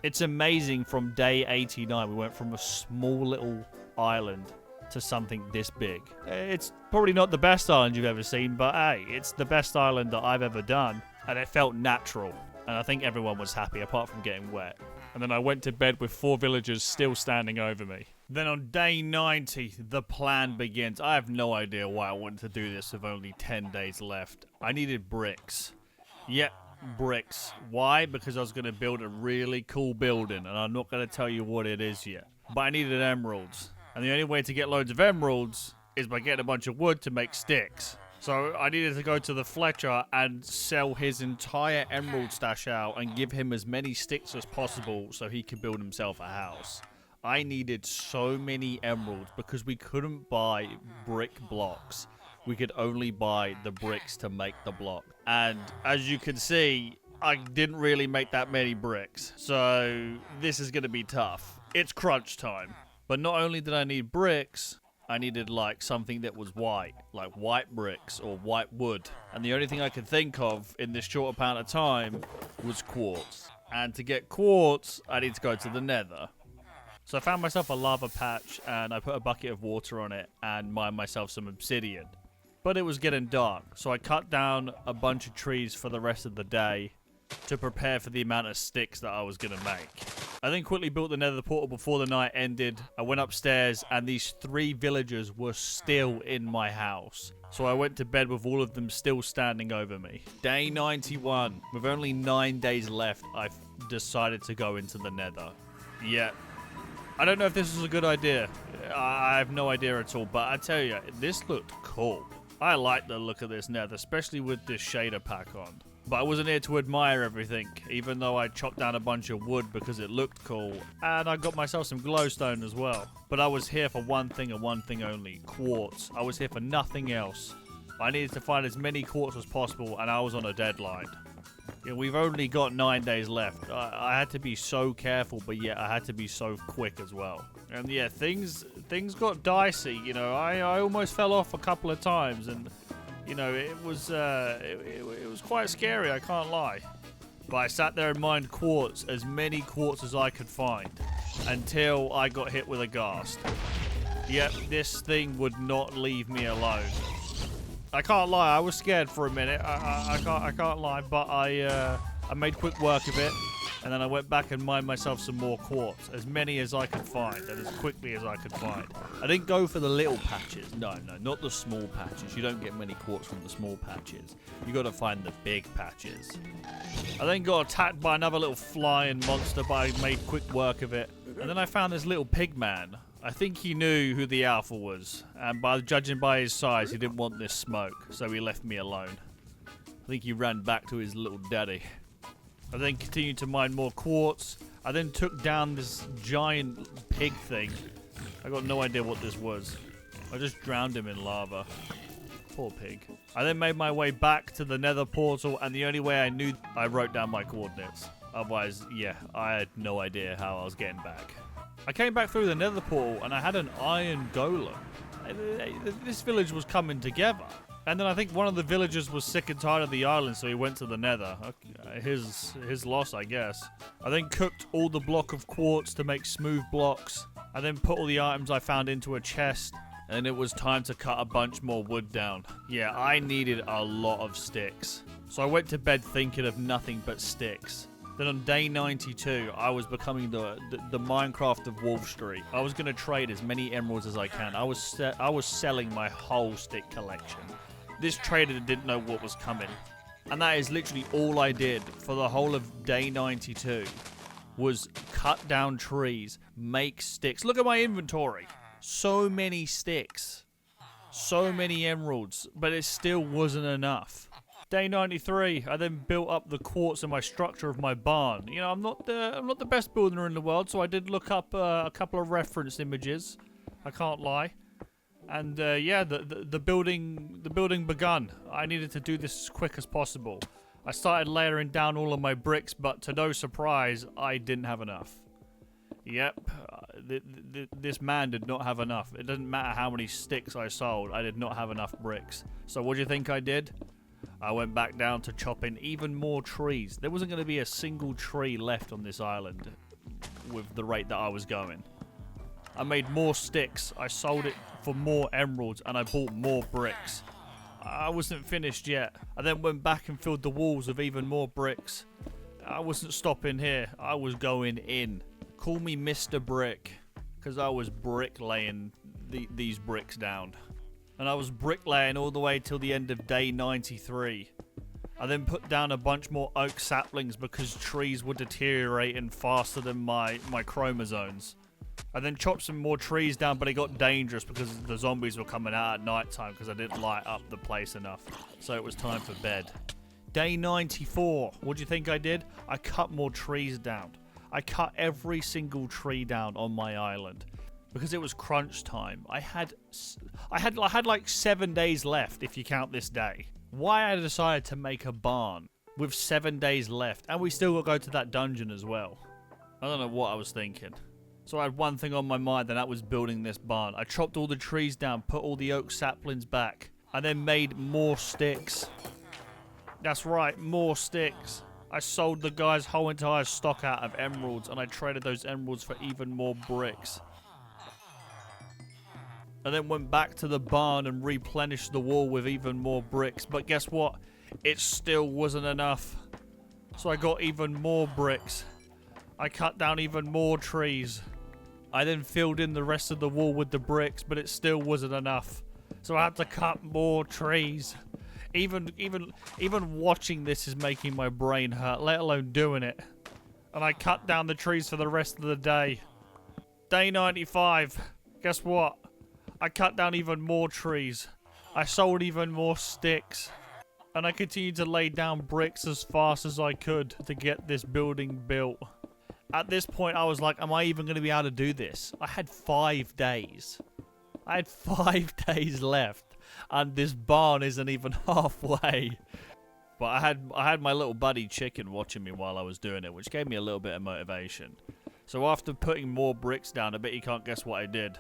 It's amazing from day 89. We went from a small little island to something this big. It's probably not the best island you've ever seen, but hey, it's the best island that I've ever done. And it felt natural. And I think everyone was happy, apart from getting wet. And then I went to bed with 4 villagers still standing over me. Then on day 90, the plan begins. I have no idea why I wanted to do this with only 10 days left. I needed bricks. Yep, bricks. Why? Because I was going to build a really cool building, and I'm not going to tell you what it is yet. But I needed emeralds. And the only way to get loads of emeralds is by getting a bunch of wood to make sticks. So I needed to go to the Fletcher and sell his entire emerald stash out and give him as many sticks as possible so he could build himself a house. I needed so many emeralds because we couldn't buy brick blocks. We could only buy the bricks to make the block. And as you can see, I didn't really make that many bricks. So this is going to be tough. It's crunch time. But not only did I need bricks, I needed like something that was white, like white bricks or white wood. And the only thing I could think of in this short amount of time was quartz. And to get quartz, I need to go to the Nether. So I found myself a lava patch and I put a bucket of water on it and mined myself some obsidian. But it was getting dark, so I cut down a bunch of trees for the rest of the day to prepare for the amount of sticks that I was going to make. I then quickly built the Nether portal before the night ended. I went upstairs and these 3 villagers were still in my house. So I went to bed with all of them still standing over me. Day 91. With only 9 days left, I've decided to go into the Nether. Yeah. I don't know if this was a good idea. I have no idea at all, but I tell you, this looked cool. I like the look of this Nether, especially with this shader pack on. But I wasn't here to admire everything, even though I chopped down a bunch of wood because it looked cool. And I got myself some glowstone as well. But I was here for one thing and one thing only, quartz. I was here for nothing else. I needed to find as many quartz as possible, and I was on a deadline. Yeah, we've only got 9 days left. I had to be so careful, but yet I had to be so quick as well. And yeah, things got dicey, you know. I almost fell off a couple of times, and you know, it was quite scary, I can't lie. But I sat there and mined quartz, as many quartz as I could find, until I got hit with a ghast. Yep, this thing would not leave me alone. I can't lie, I was scared for a minute. I can't lie, but I made quick work of it. And then I went back and mined myself some more quartz, as many as I could find, and as quickly as I could find. I didn't go for the little patches. No, not the small patches. You don't get many quartz from the small patches. You got to find the big patches. I then got attacked by another little flying monster, but I made quick work of it. And then I found this little pig man. I think he knew who the alpha was, and judging by his size, he didn't want this smoke, so he left me alone. I think he ran back to his little daddy. I then continued to mine more quartz. I then took down this giant pig thing. I got no idea what this was. I just drowned him in lava. Poor pig. I then made my way back to the Nether portal, and the only way I knew, I wrote down my coordinates. Otherwise, yeah, I had no idea how I was getting back. I came back through the Nether portal, and I had an iron golem. This village was coming together. And then I think one of the villagers was sick and tired of the island, so he went to the Nether. His loss, I guess. I then cooked all the block of quartz to make smooth blocks. I then put all the items I found into a chest. And it was time to cut a bunch more wood down. Yeah, I needed a lot of sticks. So I went to bed thinking of nothing but sticks. Then on day 92, I was becoming the Minecraft of Wolf Street. I was going to trade as many emeralds as I can. I was selling my whole stick collection. This trader didn't know what was coming. And that is literally all I did for the whole of day 92 was cut down trees, make sticks. Look at my inventory. So many sticks. So many emeralds. But it still wasn't enough. Day 93, I then built up the quartz in my structure of my barn. You know, I'm not the best builder in the world, so I did look up a couple of reference images. I can't lie. And yeah, the building begun. I needed to do this as quick as possible. I started layering down all of my bricks, but to no surprise, I didn't have enough. Yep, this man did not have enough. It doesn't matter how many sticks I sold, I did not have enough bricks. So what do you think I did? I went back down to chopping even more trees. There wasn't going to be a single tree left on this island with the rate that I was going. I made more sticks, I sold it for more emeralds, and I bought more bricks. I wasn't finished yet. I then went back and filled the walls with even more bricks. I wasn't stopping here, I was going in. Call me Mr. Brick, because I was bricklaying these bricks down. And I was bricklaying all the way till the end of day 93. I then put down a bunch more oak saplings because trees were deteriorating faster than my chromosomes. I then chopped some more trees down, but it got dangerous because the zombies were coming out at night time because I didn't light up the place enough. So it was time for bed. Day 94. What do you think I did? I cut more trees down. I cut every single tree down on my island because it was crunch time. I had like 7 days left if you count this day. Why I decided to make a barn with 7 days left, and we still got to go to that dungeon as well. I don't know what I was thinking. So I had one thing on my mind, and that was building this barn. I chopped all the trees down, put all the oak saplings back. I then made more sticks. That's right, more sticks. I sold the guy's whole entire stock out of emeralds, and I traded those emeralds for even more bricks. I then went back to the barn and replenished the wall with even more bricks. But guess what? It still wasn't enough. So I got even more bricks. I cut down even more trees. I then filled in the rest of the wall with the bricks, but it still wasn't enough. So I had to cut more trees. Even watching this is making my brain hurt, let alone doing it. And I cut down the trees for the rest of the day. Day 95. Guess what? I cut down even more trees. I sold even more sticks. And I continued to lay down bricks as fast as I could to get this building built. At this point, I was like, am I even going to be able to do this? I had 5 days. I had 5 days left. And this barn isn't even halfway. But I had my little buddy Chicken watching me while I was doing it, which gave me a little bit of motivation. So after putting more bricks down, I bet you can't guess what I did.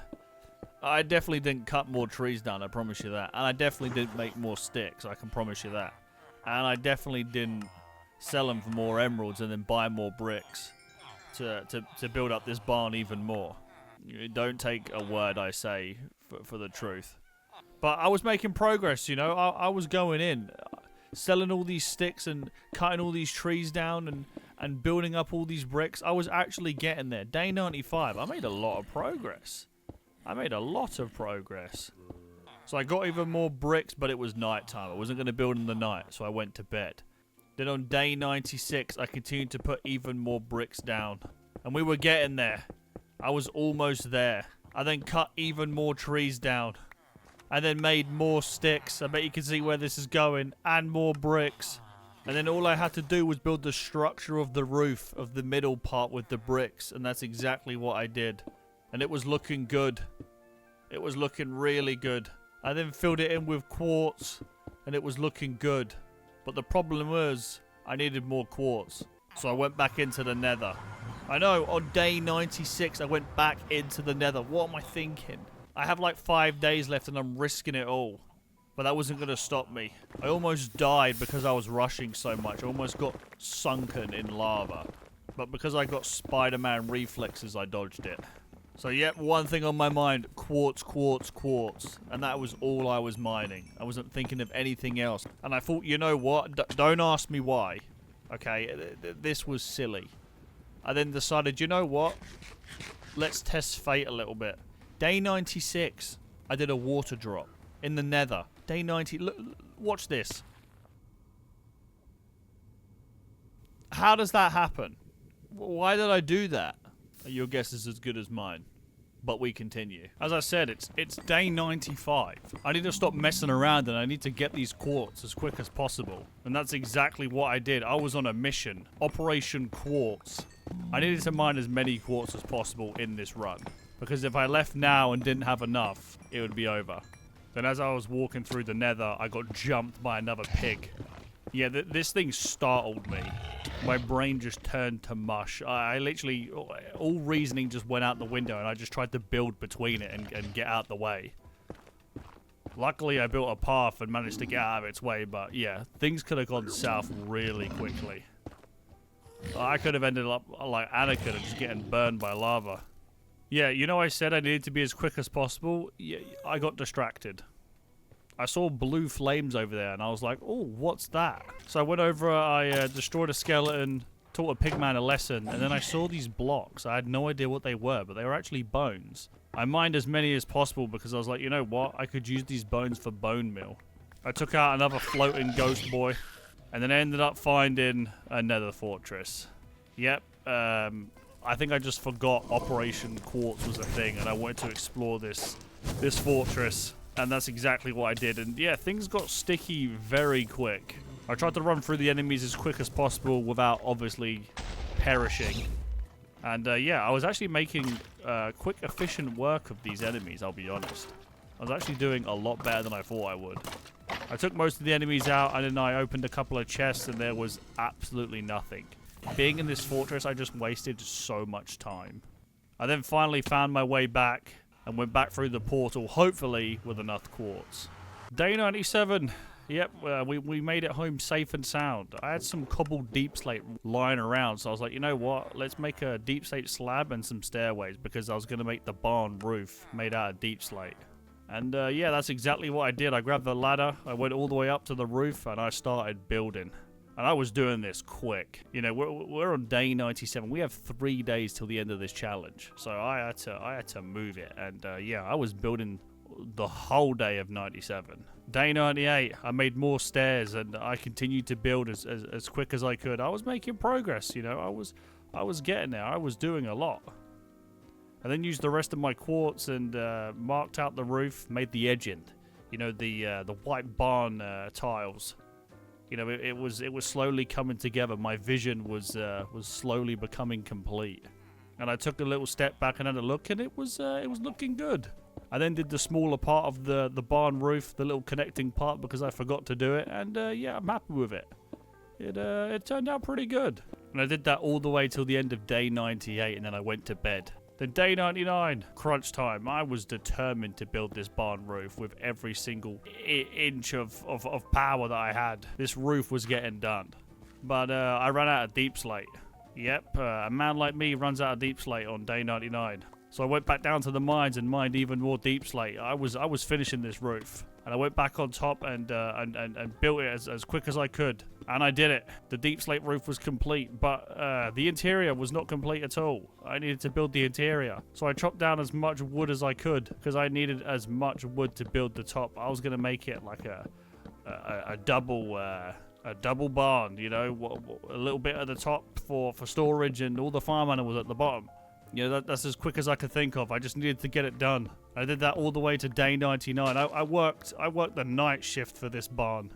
I definitely didn't cut more trees down, I promise you that. And I definitely didn't make more sticks, I can promise you that. And I definitely didn't sell them for more emeralds and then buy more bricks to build up this barn even more. Don't take a word I say for the truth. But I was making progress, you know. I was going in, selling all these sticks and cutting all these trees down and building up all these bricks. I was actually getting there. Day 95, I made a lot of progress. So I got even more bricks, but it was nighttime. I wasn't going to build in the night, so I went to bed. Then on day 96, I continued to put even more bricks down. And we were getting there. I was almost there. I then cut even more trees down. And then made more sticks. I bet you can see where this is going. And more bricks. And then all I had to do was build the structure of the roof of the middle part with the bricks. And that's exactly what I did. And it was looking good. It was looking really good. I then filled it in with quartz. And it was looking good. But the problem was, I needed more quartz. So I went back into the Nether. I know, on day 96, I went back into the Nether. What am I thinking? I have like 5 days left and I'm risking it all. But that wasn't going to stop me. I almost died because I was rushing so much. I almost got sunken in lava. But because I got Spider-Man reflexes, I dodged it. So yep, one thing on my mind, quartz, quartz, quartz. And that was all I was mining. I wasn't thinking of anything else. And I thought, you know what? Don't ask me why. Okay, this was silly. I then decided, you know what? Let's test fate a little bit. Day 96, I did a water drop in the Nether. Day 90, look, watch this. How does that happen? Why did I do that? Your guess is as good as mine. But we continue. As I said, it's day 95. I need to stop messing around and I need to get these quartz as quick as possible. And that's exactly what I did. I was on a mission. Operation Quartz. I needed to mine as many quartz as possible in this run. Because if I left now and didn't have enough, it would be over. Then as I was walking through the Nether, I got jumped by another pig. Yeah, this thing startled me. My brain just turned to mush. I literally, all reasoning just went out the window and I just tried to build between it and get out the way. Luckily, I built a path and managed to get out of its way, but yeah, things could have gone south really quickly. I could have ended up like Anakin and just getting burned by lava. Yeah, you know I said I needed to be as quick as possible? Yeah, I got distracted. I saw blue flames over there, and I was like, oh, what's that? So I went over, I destroyed a skeleton, taught a pigman a lesson, and then I saw these blocks. I had no idea what they were, but they were actually bones. I mined as many as possible because I was like, you know what? I could use these bones for bone meal. I took out another floating ghost boy, and then I ended up finding a Nether fortress. Yep, I think I just forgot Operation Quartz was a thing, and I wanted to explore this fortress. And that's exactly what I did. And yeah, things got sticky very quick. I tried to run through the enemies as quick as possible without obviously perishing. And yeah, I was actually making quick, efficient work of these enemies, I'll be honest. I was actually doing a lot better than I thought I would. I took most of the enemies out and then I opened a couple of chests and there was absolutely nothing. Being in this fortress, I just wasted so much time. I then finally found my way back and went back through the portal, hopefully with enough quartz. Day 97. Yep, we made it home safe and sound. I had some cobbled deep slate lying around, so I was like, you know what? Let's make a deep slate slab and some stairways, because I was going to make the barn roof made out of deep slate. And yeah, that's exactly what I did. I grabbed the ladder, I went all the way up to the roof, and I started building. And I was doing this quick. You know, we're on day 97. We have 3 days till the end of this challenge. So I had to move it. And yeah, I was building the whole day of 97. Day 98, I made more stairs and I continued to build as quick as I could. I was making progress, you know. I was getting there. I was doing a lot. I then used the rest of my quartz and marked out the roof, made the edging. You know, the white barn tiles. You know, it was slowly coming together. My vision was slowly becoming complete. And I took a little step back and had a look, and it was looking good. I then did the smaller part of the barn roof, the little connecting part, because I forgot to do it. And yeah, I'm happy with it. It turned out pretty good. And I did that all the way till the end of day 98, and then I went to bed. Then day 99, crunch time. I was determined to build this barn roof with every single inch of power that I had. This roof was getting done. But I ran out of deep slate. Yep, a man like me runs out of deep slate on day 99. So I went back down to the mines and mined even more deep slate. I was finishing this roof. And I went back on top and built it as quick as I could. And I did it. The deep slate roof was complete, but the interior was not complete at all. I needed to build the interior. So I chopped down as much wood as I could, because I needed as much wood to build the top. I was going to make it like a double barn, you know, a little bit at the top for storage and all the farm animals at the bottom. You know, that's as quick as I could think of. I just needed to get it done. I did that all the way to day 99. I worked the night shift for this barn.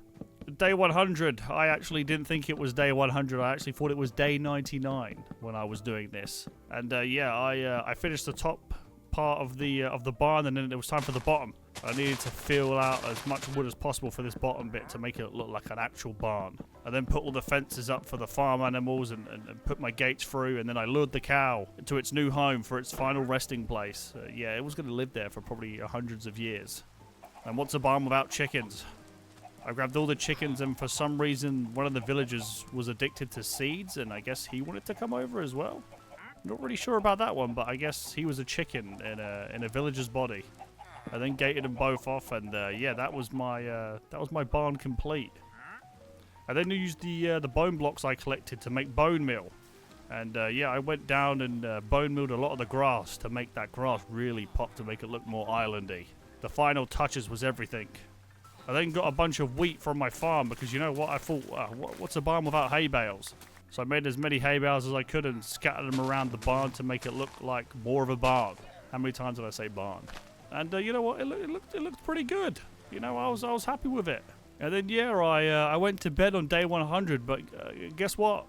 Day 100, I actually didn't think it was day 100. I actually thought it was day 99 when I was doing this. And yeah, I finished the top part of the barn, and then it was time for the bottom. I needed to fill out as much wood as possible for this bottom bit to make it look like an actual barn. I then put all the fences up for the farm animals and put my gates through, and then I lured the cow to its new home for its final resting place. Yeah, it was going to live there for probably hundreds of years. And what's a barn without chickens? I grabbed all the chickens, and for some reason one of the villagers was addicted to seeds, and I guess he wanted to come over as well. Not really sure about that one, but I guess he was a chicken in a villager's body. I then gated them both off, and yeah, that was my barn complete. I then used the bone blocks I collected to make bone meal, and yeah, I went down and bone milled a lot of the grass to make that grass really pop, to make it look more islandy. The final touches was everything. I then got a bunch of wheat from my farm, because you know what, I thought, what's a barn without hay bales? So I made as many hay bales as I could and scattered them around the barn to make it look like more of a barn. How many times did I say barn? And you know what? It looked pretty good. You know, I was happy with it. And then yeah, I went to bed on day 100. But guess what?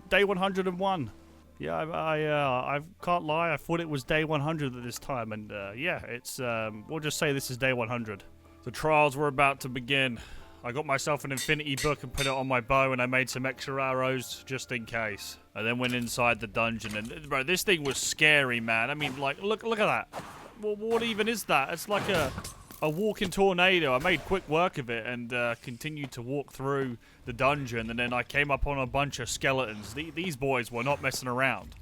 Day 101. Yeah, I can't lie. I thought it was day 100 at this time. And yeah, it's we'll just say this is day 100. The trials were about to begin. I got myself an infinity book and put it on my bow, and I made some extra arrows just in case. I then went inside the dungeon, and bro, this thing was scary, man. I mean, like, look at that. What even is that? It's like a walking tornado. I made quick work of it and continued to walk through the dungeon, and then I came up on a bunch of skeletons. These boys were not messing around.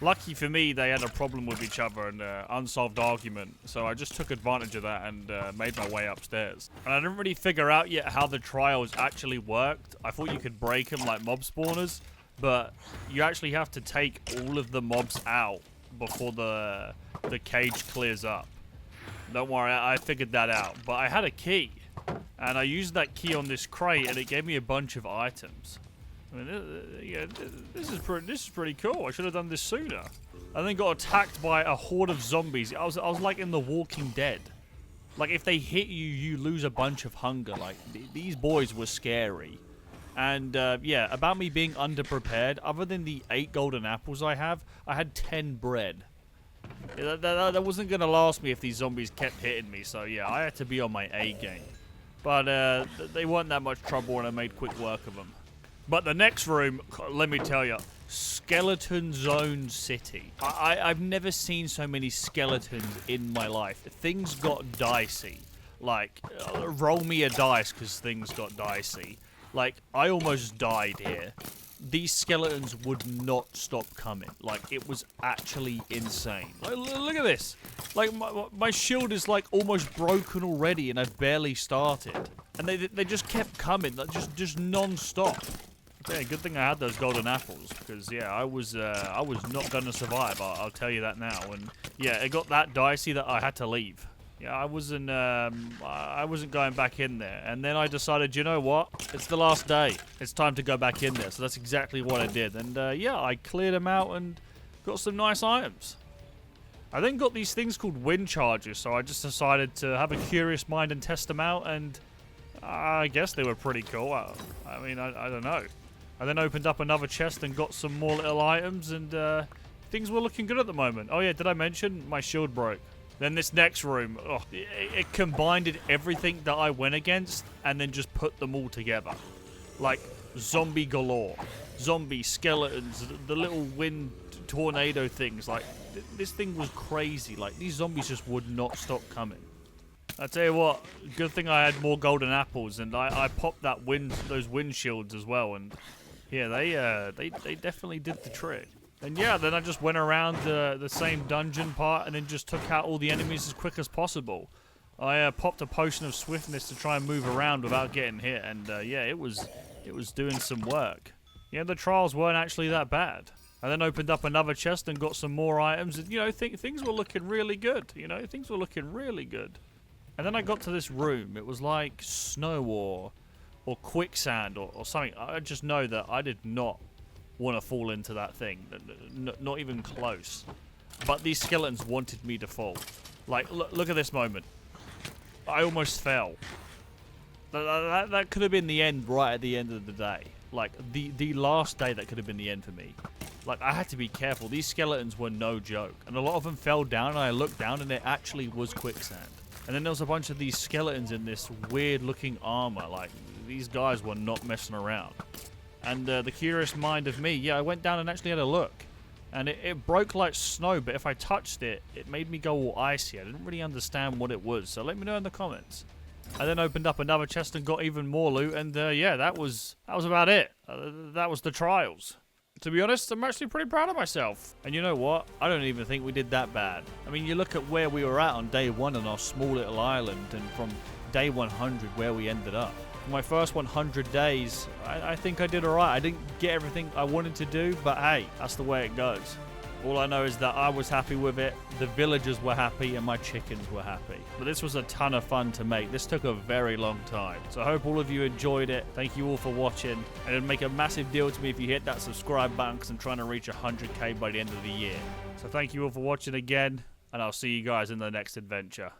Lucky for me, they had a problem with each other and unsolved argument, so I just took advantage of that and made my way upstairs. And I didn't really figure out yet how the trials actually worked. I thought you could break them like mob spawners, but you actually have to take all of the mobs out before the cage clears up. Don't worry, I figured that out. But I had a key, and I used that key on this crate, and it gave me a bunch of items. I mean, yeah, this is pretty cool. I should have done this sooner. I then got attacked by a horde of zombies. I was like in The Walking Dead. Like, if they hit you, you lose a bunch of hunger. Like, these boys were scary. And yeah, about me being underprepared, other than the 8 golden apples I had 10 bread. Yeah, that wasn't gonna last me if these zombies kept hitting me. So yeah, I had to be on my A game. But they weren't that much trouble, and I made quick work of them. But the next room, let me tell you, Skeleton Zone City. I've never seen so many skeletons in my life. Things got dicey. Like, roll me a dice because things got dicey. Like, I almost died here. These skeletons would not stop coming. Like, it was actually insane. Like, look at this. Like, my shield is, like, almost broken already, and I've barely started. And they just kept coming, like, just non-stop. Yeah, good thing I had those golden apples, because yeah, I was not gonna survive. I'll tell you that now. And yeah, it got that dicey that I had to leave. Yeah, I wasn't going back in there. And then I decided, you know what? It's the last day. It's time to go back in there. So that's exactly what I did. And yeah, I cleared them out and got some nice items. I then got these things called wind charges. So I just decided to have a curious mind and test them out. And I guess they were pretty cool. I mean, I don't know. I then opened up another chest and got some more little items, and things were looking good at the moment. Oh yeah, did I mention my shield broke? Then this next room, oh, it combined everything that I went against and then just put them all together. Like, zombie galore. Zombie skeletons, the little wind tornado things. Like, this thing was crazy. Like, these zombies just would not stop coming. I tell you what, good thing I had more golden apples, and I popped those wind shields as well, and yeah, they definitely did the trick. And yeah, then I just went around the same dungeon part and then just took out all the enemies as quick as possible. I popped a potion of swiftness to try and move around without getting hit, and yeah, it was doing some work. Yeah, the trials weren't actually that bad. I then opened up another chest and got some more items, and you know, things were looking really good. You know, things were looking really good. And then I got to this room. It was like snow or quicksand or something. I just know that I did not want to fall into that thing. Not even close. But these skeletons wanted me to fall. Like, look at this moment. I almost fell. That could have been the end right at the end of the day. Like, the last day that could have been the end for me. Like, I had to be careful. These skeletons were no joke. And a lot of them fell down, and I looked down, and it actually was quicksand. And then there was a bunch of these skeletons in this weird-looking armor. Like, these guys were not messing around. And the curious mind of me, yeah, I went down and actually had a look. And it broke like snow, but if I touched it, it made me go all icy. I didn't really understand what it was, so let me know in the comments. I then opened up another chest and got even more loot, and yeah, that was about it. That was the trials. To be honest, I'm actually pretty proud of myself. And you know what? I don't even think we did that bad. I mean, you look at where we were at on day 1 on our small little island, and from day 100 where we ended up. For my first 100 days, I think I did alright. I didn't get everything I wanted to do, but hey, that's the way it goes. All I know is that I was happy with it, the villagers were happy, and my chickens were happy. But this was a ton of fun to make. This took a very long time. So I hope all of you enjoyed it. Thank you all for watching. And it'd make a massive deal to me if you hit that subscribe button, because I'm trying to reach 100k by the end of the year. So thank you all for watching again, and I'll see you guys in the next adventure.